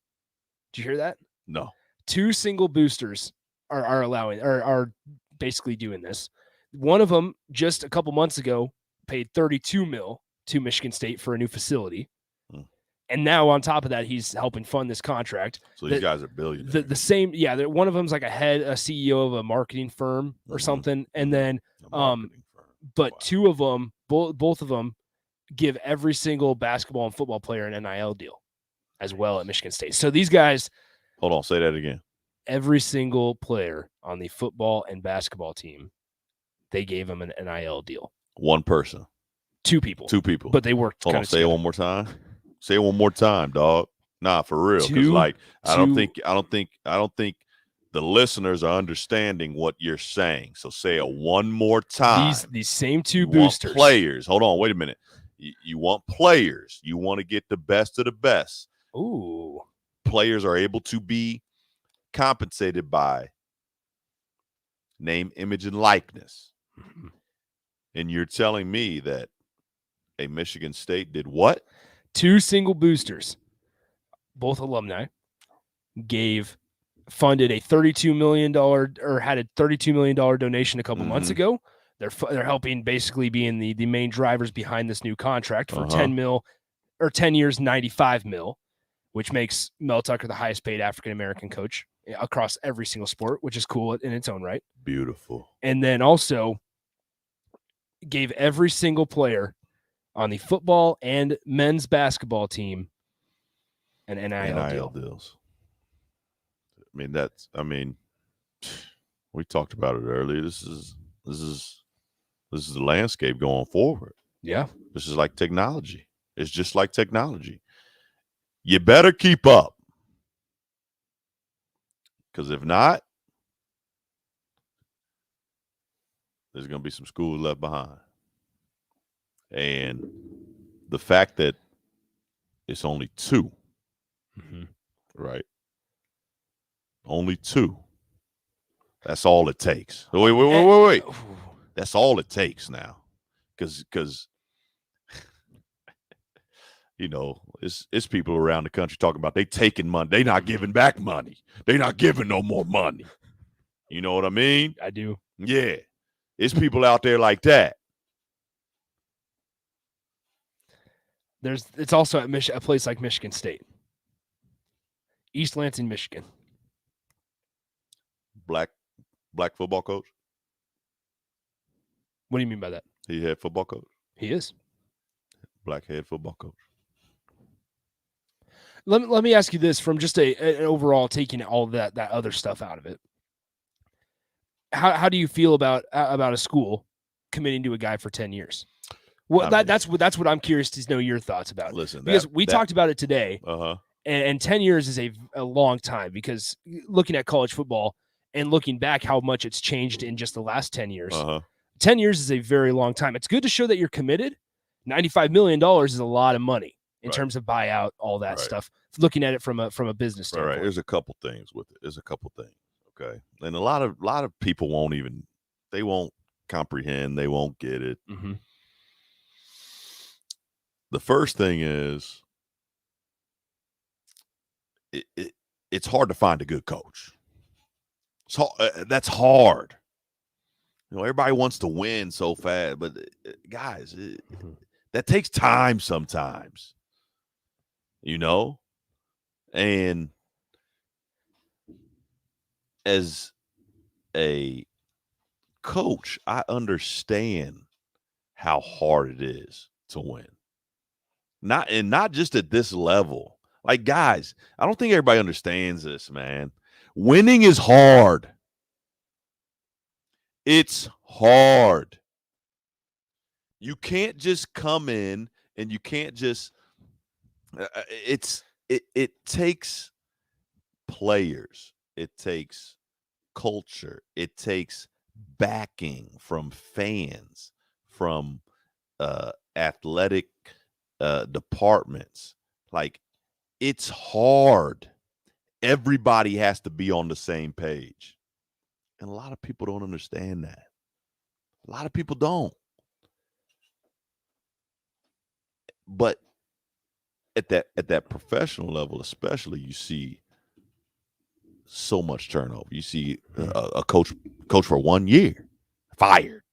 Did you hear that? No. 2 single boosters are basically doing this. One of them just a couple months ago paid 32 mil to Michigan State for a new facility. And now on top of that, he's helping fund this contract. So these guys are billionaires. The same, yeah. One of them's like a CEO of a marketing firm or something, and then, but 2 of them, both of them, give every single basketball and football player an NIL deal, as well at Michigan State. So these guys, hold on, say that again. Every single player on the football and basketball team, they gave them an NIL deal. One person, 2 people, but they worked. Hold on, say it one more time. Say it one more time, dog. Nah, for real. Because like I don't think the listeners are understanding what you're saying. So say it one more time. These same 2 boosters. Players. Hold on, wait a minute. You want players. You want to get the best of the best. Ooh. Players are able to be compensated by name, image, and likeness. And you're telling me that a Michigan State did what? 2 single boosters, both alumni, funded a $32 million or had a $32 million donation a couple months ago. They're helping basically being the main drivers behind this new contract for 10 mil or 10 years, 95 mil, which makes Mel Tucker the highest paid African-American coach across every single sport, which is cool in its own right. Beautiful. And then also gave every single player on the football and men's basketball team an NIL deals. We talked about it earlier. This is the landscape going forward. Yeah. This is like technology. It's just like technology. You better keep up. Because if not, there's going to be some schools left behind. And the fact that it's only 2, right? Only 2. That's all it takes. Wait. That's all it takes now. Because it's people around the country talking about they taking money. They not giving back money. They not giving no more money. You know what I mean? I do. Yeah. It's people out there like that. It's also at a place like Michigan State. East Lansing, Michigan. Black football coach. What do you mean by that? He head football coach. He is. Black head football coach. Let me ask you this from just an overall taking all that other stuff out of it. How do you feel about a school committing to a guy for 10 years? Well, that's what I'm curious to know your thoughts about. Listen, because we talked about it today. Uh-huh. And 10 years is a long time, because looking at college football and looking back how much it's changed in just the last 10 years. 10 years is a very long time. It's good to show that you're committed. $95 million is a lot of money in terms of buyout, all that stuff. Looking at it from a business standpoint. Right. There's a couple things with it. There's a couple things. Okay. And a lot of people won't comprehend. They won't get it. Mm-hmm. The first thing is it's hard to find a good coach. That's hard. Everybody wants to win so fast, but guys, that takes time sometimes. And as a coach, I understand how hard it is to win. Not just at this level. Like, guys, I don't think everybody understands this, man. Winning is hard. It's hard. You can't just come in and you can't just it takes players. It takes culture. It takes backing from fans, from athletic departments. Like, it's hard. Everybody has to be on the same page. And a lot of people don't understand that. A lot of people don't. But at that professional level, especially, you see so much turnover. You see a coach for 1 year fired.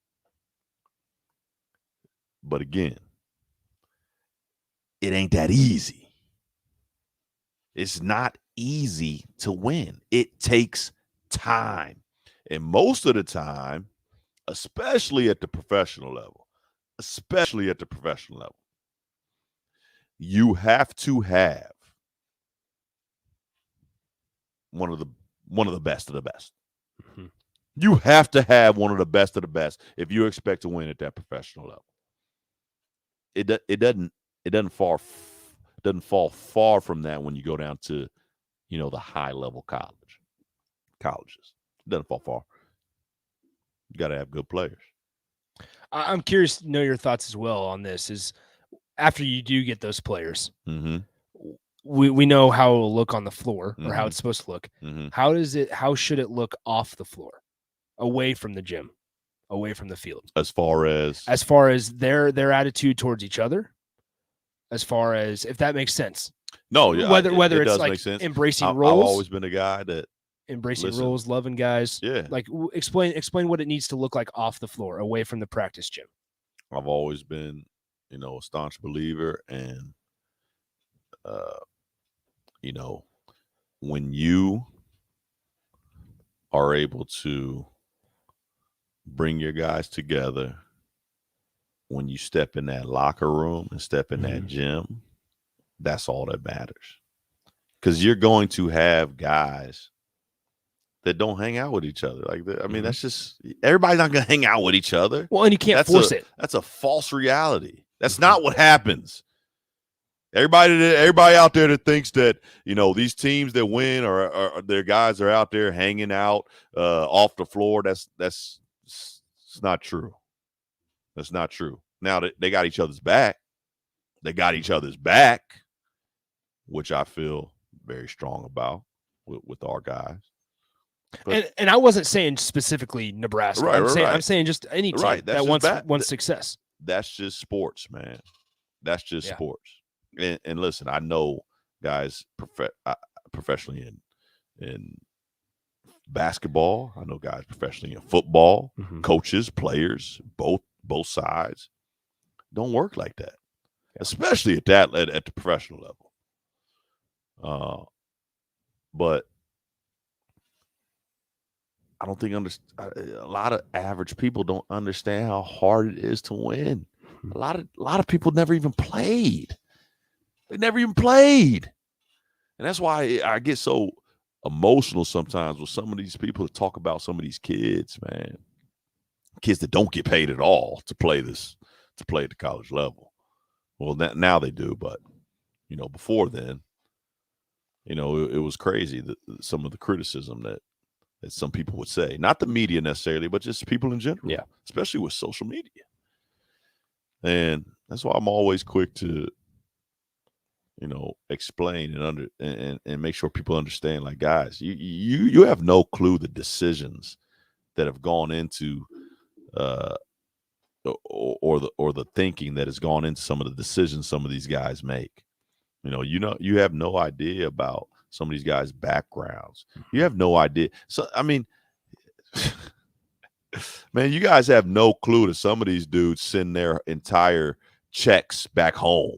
But again, it ain't that easy. It's not easy to win. It takes time. And most of the time, especially at the professional level, you have to have one of the best of the best. Mm-hmm. You have to have one of the best if you expect to win at that professional level. It doesn't fall far from that when you go down to the high level colleges. It doesn't fall far. You got to have good players. I'm curious to know your thoughts as well on this. Is after you do get those players, mm-hmm. we know how it will look on the floor, mm-hmm. or how it's supposed to look. Mm-hmm. How should it look off the floor, away from the gym, away from the field? As far as their attitude towards each other, as far as, if that makes sense. No, yeah, whether it it's does like make sense. Embracing roles. I've always been a guy that embracing roles, loving guys. Yeah. Like, explain what it needs to look like off the floor, away from the practice gym. I've always been, a staunch believer, and when you are able to bring your guys together, when you step in that locker room and step in that gym, that's all that matters. Because you're going to have guys that don't hang out with each other. Like, that's just, everybody's not going to hang out with each other. Well, and you can't force it. That's a false reality. That's not what happens. Everybody out there that thinks that, these teams that win or their guys are out there hanging out off the floor, that's not true. That's not true. Now they got each other's back. Which I feel very strong about with our guys. But, and I wasn't saying specifically Nebraska. I'm saying just any team that wants success. That's just sports, man. That's just sports. And listen, I know guys professionally in basketball. I know guys professionally in football, coaches, players, both sides don't work like that, especially at the professional level. But I don't think a lot of average people don't understand how hard it is to win. A lot of people never even played. They never even played. And that's why I get so emotional sometimes with some of these people that talk about some of these kids, man. Kids that don't get paid at all to play at the college level. Well, now they do, but before then, it was crazy some of the criticism that some people would say. Not the media necessarily, but just people in general. Yeah. Especially with social media. And that's why I'm always quick to explain and make sure people understand, like, guys, you have no clue the decisions that have gone into or the thinking that has gone into some of the decisions some of these guys make. You have no idea about some of these guys' backgrounds. You have no idea. So I mean, man, you guys have no clue that some of these dudes send their entire checks back home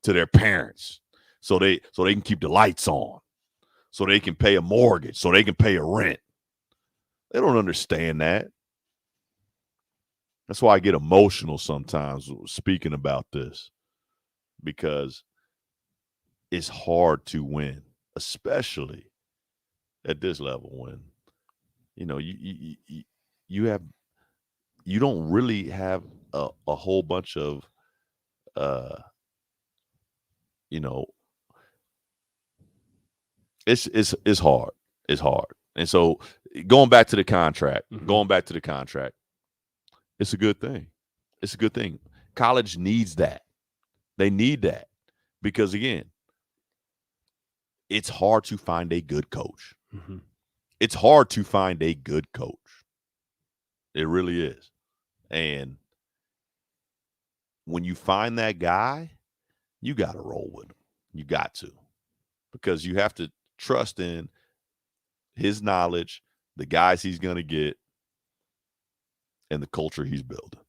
to their parents so they can keep the lights on, so they can pay a mortgage, so they can pay a rent. They don't understand that. That's why I get emotional sometimes speaking about this, because it's hard to win, especially at this level when you don't really have a whole bunch of it's hard. It's hard. And so going back to the contract, it's a good thing. It's a good thing. College needs that. They need that because, again, it's hard to find a good coach. It's hard to find a good coach. It really is. And when you find that guy, you got to roll with him. You got to, because you have to trust in his knowledge, the guys he's going to get, and the culture he's building.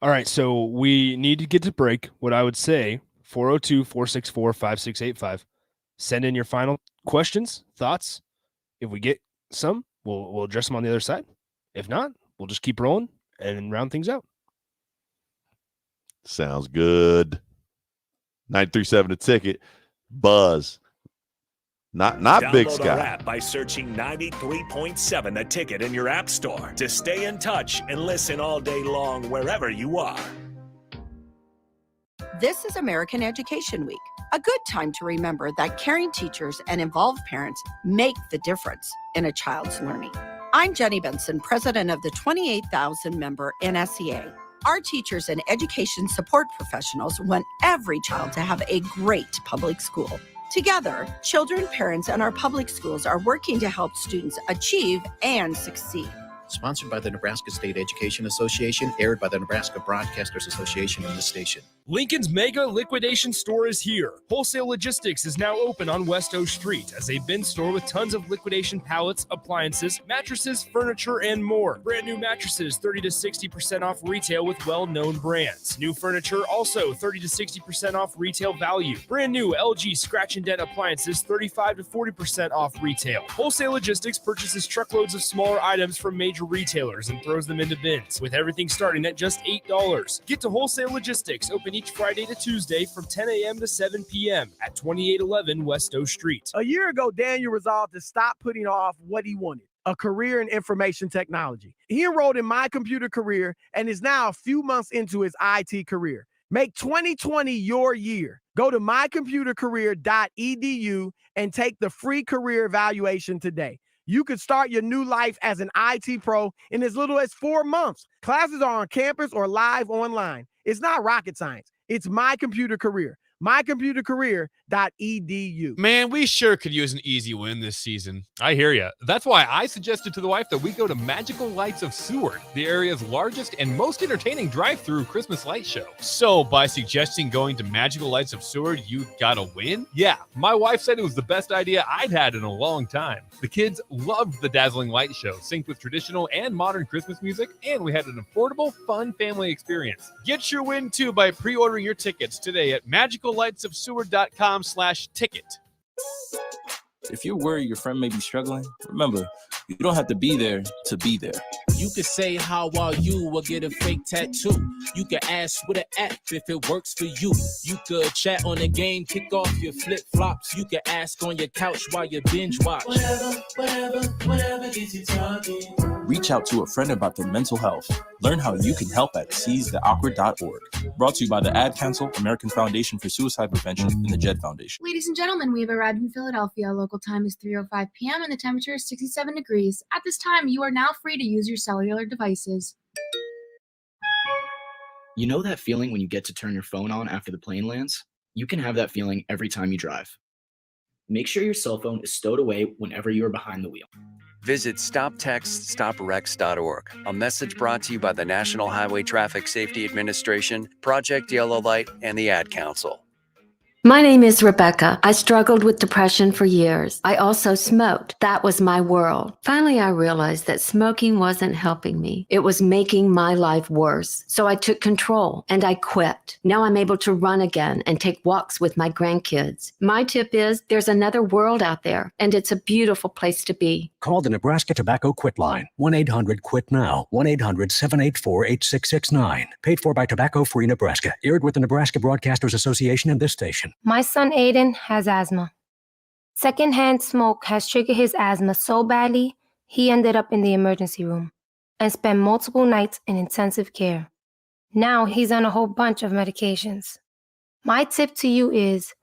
All right, so we need to get to break. What I would say, 402-464-5685. Send in your final questions, thoughts. If we get some, we'll address them on the other side. If not, we'll just keep rolling and round things out. Sounds good. 937 The Ticket. Buzz. Not Download Big our Sky. app by searching 93.7 The Ticket in your app store to stay in touch and listen all day long wherever you are. This is American Education Week, a good time to remember that caring teachers and involved parents make the difference in a child's learning. I'm Jenny Benson, president of the 28,000-member NSEA. Our teachers and education support professionals want every child to have a great public school. Together, children, parents, and our public schools are working to help students achieve and succeed. Sponsored by the Nebraska State Education Association, aired by the Nebraska Broadcasters Association and the station. Lincoln's Mega Liquidation Store is here. Wholesale Logistics is now open on West O Street as a bin store with tons of liquidation pallets, appliances, mattresses, furniture, and more. Brand new mattresses, 30 to 60% off retail with well-known brands. New furniture, also 30 to 60% off retail value. Brand new LG scratch and dent appliances, 35 to 40% off retail. Wholesale Logistics purchases truckloads of smaller items from major retailers and throws them into bins, with everything starting at just $8. Get to Wholesale Logistics, open each Friday to Tuesday from 10 a.m. to 7 p.m. at 2811 West O Street. A year ago, Daniel resolved to stop putting off what he wanted, a career in information technology. He enrolled in My Computer Career and is now a few months into his IT career. Make 2020 your year. Go to mycomputercareer.edu and take the free career evaluation today. You could start your new life as an IT pro in as little as 4 months. Classes are on campus or live online. It's not rocket science. It's My Computer Career. mycomputercareer.edu. Man, we sure could use an easy win this season. I hear ya. That's why I suggested to the wife that we go to Magical Lights of Seward, the area's largest and most entertaining drive-through Christmas light show. So, by suggesting going to Magical Lights of Seward, you got a win? Yeah, my wife said it was the best idea I'd had in a long time. The kids loved the dazzling light show, synced with traditional and modern Christmas music, and we had an affordable, fun family experience. Get your win too by pre-ordering your tickets today at Magical locallightsofseward.com/ticket. If you're worried your friend may be struggling, remember, you don't have to be there to be there. You could say, how are you, or get a fake tattoo. You could ask with an app if it works for you. You could chat on the game, kick off your flip-flops. You could ask on your couch while you binge watch. Whatever gets you talking. Reach out to a friend about their mental health. Learn how you can help at seizetheawkward.org. Brought to you by the Ad Council, American Foundation for Suicide Prevention, and the JED Foundation. Ladies and gentlemen, we have arrived in Philadelphia. Local time is 3:05 p.m. and the temperature is 67 degrees. At this time, you are now free to use your cellular devices. You know that feeling when you get to turn your phone on after the plane lands? You can have that feeling every time you drive. Make sure your cell phone is stowed away whenever you are behind the wheel. Visit StopTextStopWrecks.org, a message brought to you by the National Highway Traffic Safety Administration, Project Yellow Light, and the Ad Council. My name is Rebecca. I struggled with depression for years. I also smoked. That was my world. Finally, I realized that smoking wasn't helping me. It was making my life worse. So I took control and I quit. Now I'm able to run again and take walks with my grandkids. My tip is there's another world out there, and it's a beautiful place to be. Call the Nebraska Tobacco Quit Line, 1-800-QUIT-NOW, 1-800-784-8669. Paid for by Tobacco Free Nebraska. Aired with the Nebraska Broadcasters Association and this station. My son Aiden has asthma. Secondhand smoke has triggered his asthma so badly, he ended up in the emergency room and spent multiple nights in intensive care. Now he's on a whole bunch of medications. My tip to you is,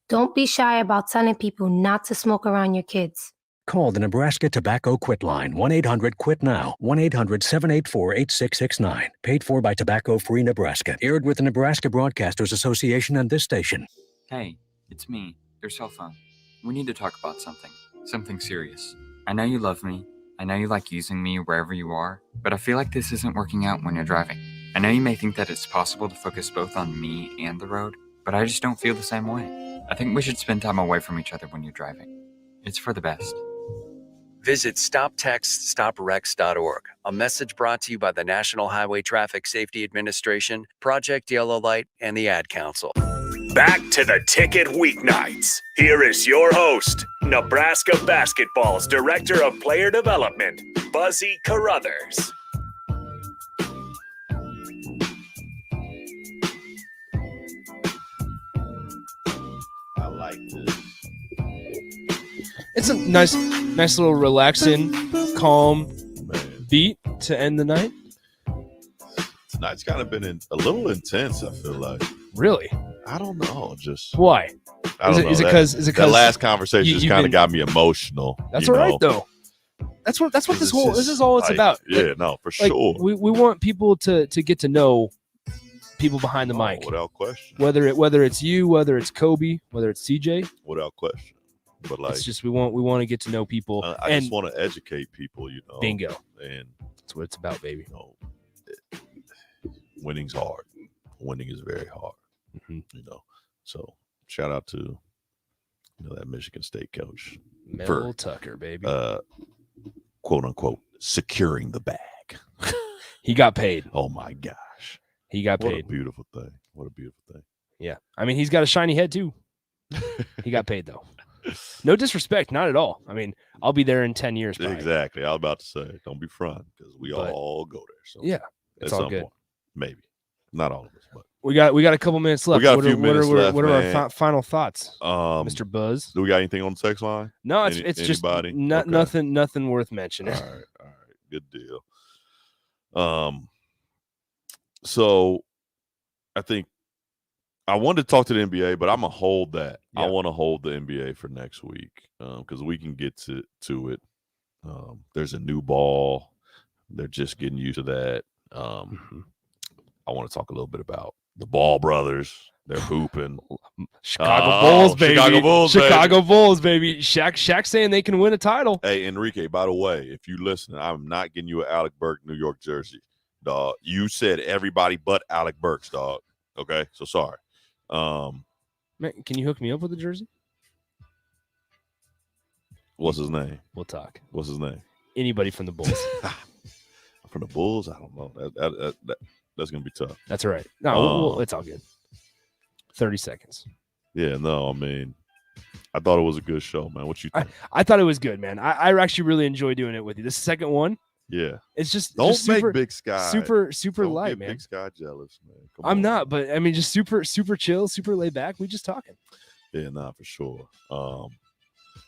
don't be shy about telling people not to smoke around your kids. Call the Nebraska Tobacco Quit Line, 1-800-QUIT-NOW, 1-800-784-8669. Paid for by Tobacco Free Nebraska. Aired with the Nebraska Broadcasters Association and this station. Hey, it's me, your cell phone. We need to talk about something serious. I know you love me. I know you like using me wherever you are, but I feel like this isn't working out when you're driving. I know you may think that it's possible to focus both on me and the road, but I just don't feel the same way. I think we should spend time away from each other when you're driving. It's for the best. Visit StopTextStopWrecks.org, a message brought to you by the National Highway Traffic Safety Administration, Project Yellow Light, and the Ad Council. Back to the Ticket Weeknights. Here is your host, Nebraska Basketball's Director of Player Development, Buzzy Carruthers. I like this. It's a nice little relaxing, calm beat to end the night. Tonight's kind of been a little intense, I feel like. Really? I don't know. Just why? I don't know. Is it because that last conversation just kind of got me emotional? That's all right, though. That's what this is all it's about. Yeah, no, for sure. We want people to get to know people behind the mic. Without question. Whether it's you, whether it's Kobe, whether it's CJ. Without question. But like, it's just we want to get to know people. I just want to educate people, you know. Bingo. And that's what it's about, baby. You know, winning's hard. Winning is very hard. You know. So shout out to that Michigan State coach, Mel Tucker, baby. Quote unquote securing the bag. He got paid. Oh my gosh. He got paid. What a beautiful thing. What a beautiful thing. Yeah. I mean, he's got a shiny head too. He got paid though. No disrespect, not at all. I mean, I'll be there in 10 years. Probably. Exactly. I was about to say, don't be front because we all go there. So yeah, it's all good. Point, maybe not all of us, but we got a couple minutes left. We got a few minutes left. What are our final thoughts, Mr. Buzz? Do we got anything on the text line? No, it's just nothing worth mentioning. All right, good deal. So I think I wanted to talk to the NBA, but I'm gonna hold that. Yeah. I want to hold the NBA for next week because we can get to it. There's a new ball; they're just getting used to that. I want to talk a little bit about the Ball brothers. They're hooping. Chicago Bulls, baby. Chicago Bulls, baby. Shaq saying they can win a title. Hey, Enrique, by the way, if you listen, I'm not getting you an Alec Burks New York jersey, dog. You said everybody but Alec Burks, dog. Okay, so sorry. Man, can you hook me up with a jersey? What's his name? We'll talk. What's his name? Anybody from the Bulls. From the Bulls? I don't know. That's gonna be tough. That's all right. No, it's all good. 30 seconds. Yeah, no, I mean, I thought it was a good show, man. What you think? I thought it was good, man. I actually really enjoy doing it with you. This second one, yeah, it's just don't just make super, Big Sky super don't light, get man. Big Sky jealous, man. Come I'm on. not, but I mean, just super chill, super laid back. We just talking. Yeah, nah, for sure.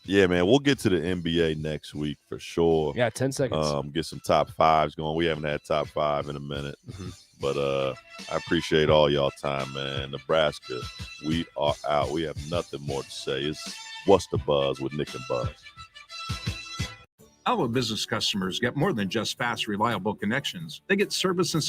Yeah, man, we'll get to the NBA next week for sure. Yeah, 10 seconds. Get some top fives going. We haven't had top five in a minute, but I appreciate all y'all time, man. Nebraska, we are out. We have nothing more to say. It's What's the Buzz with Nick and Buzz. Our business customers get more than just fast, reliable connections. They get service and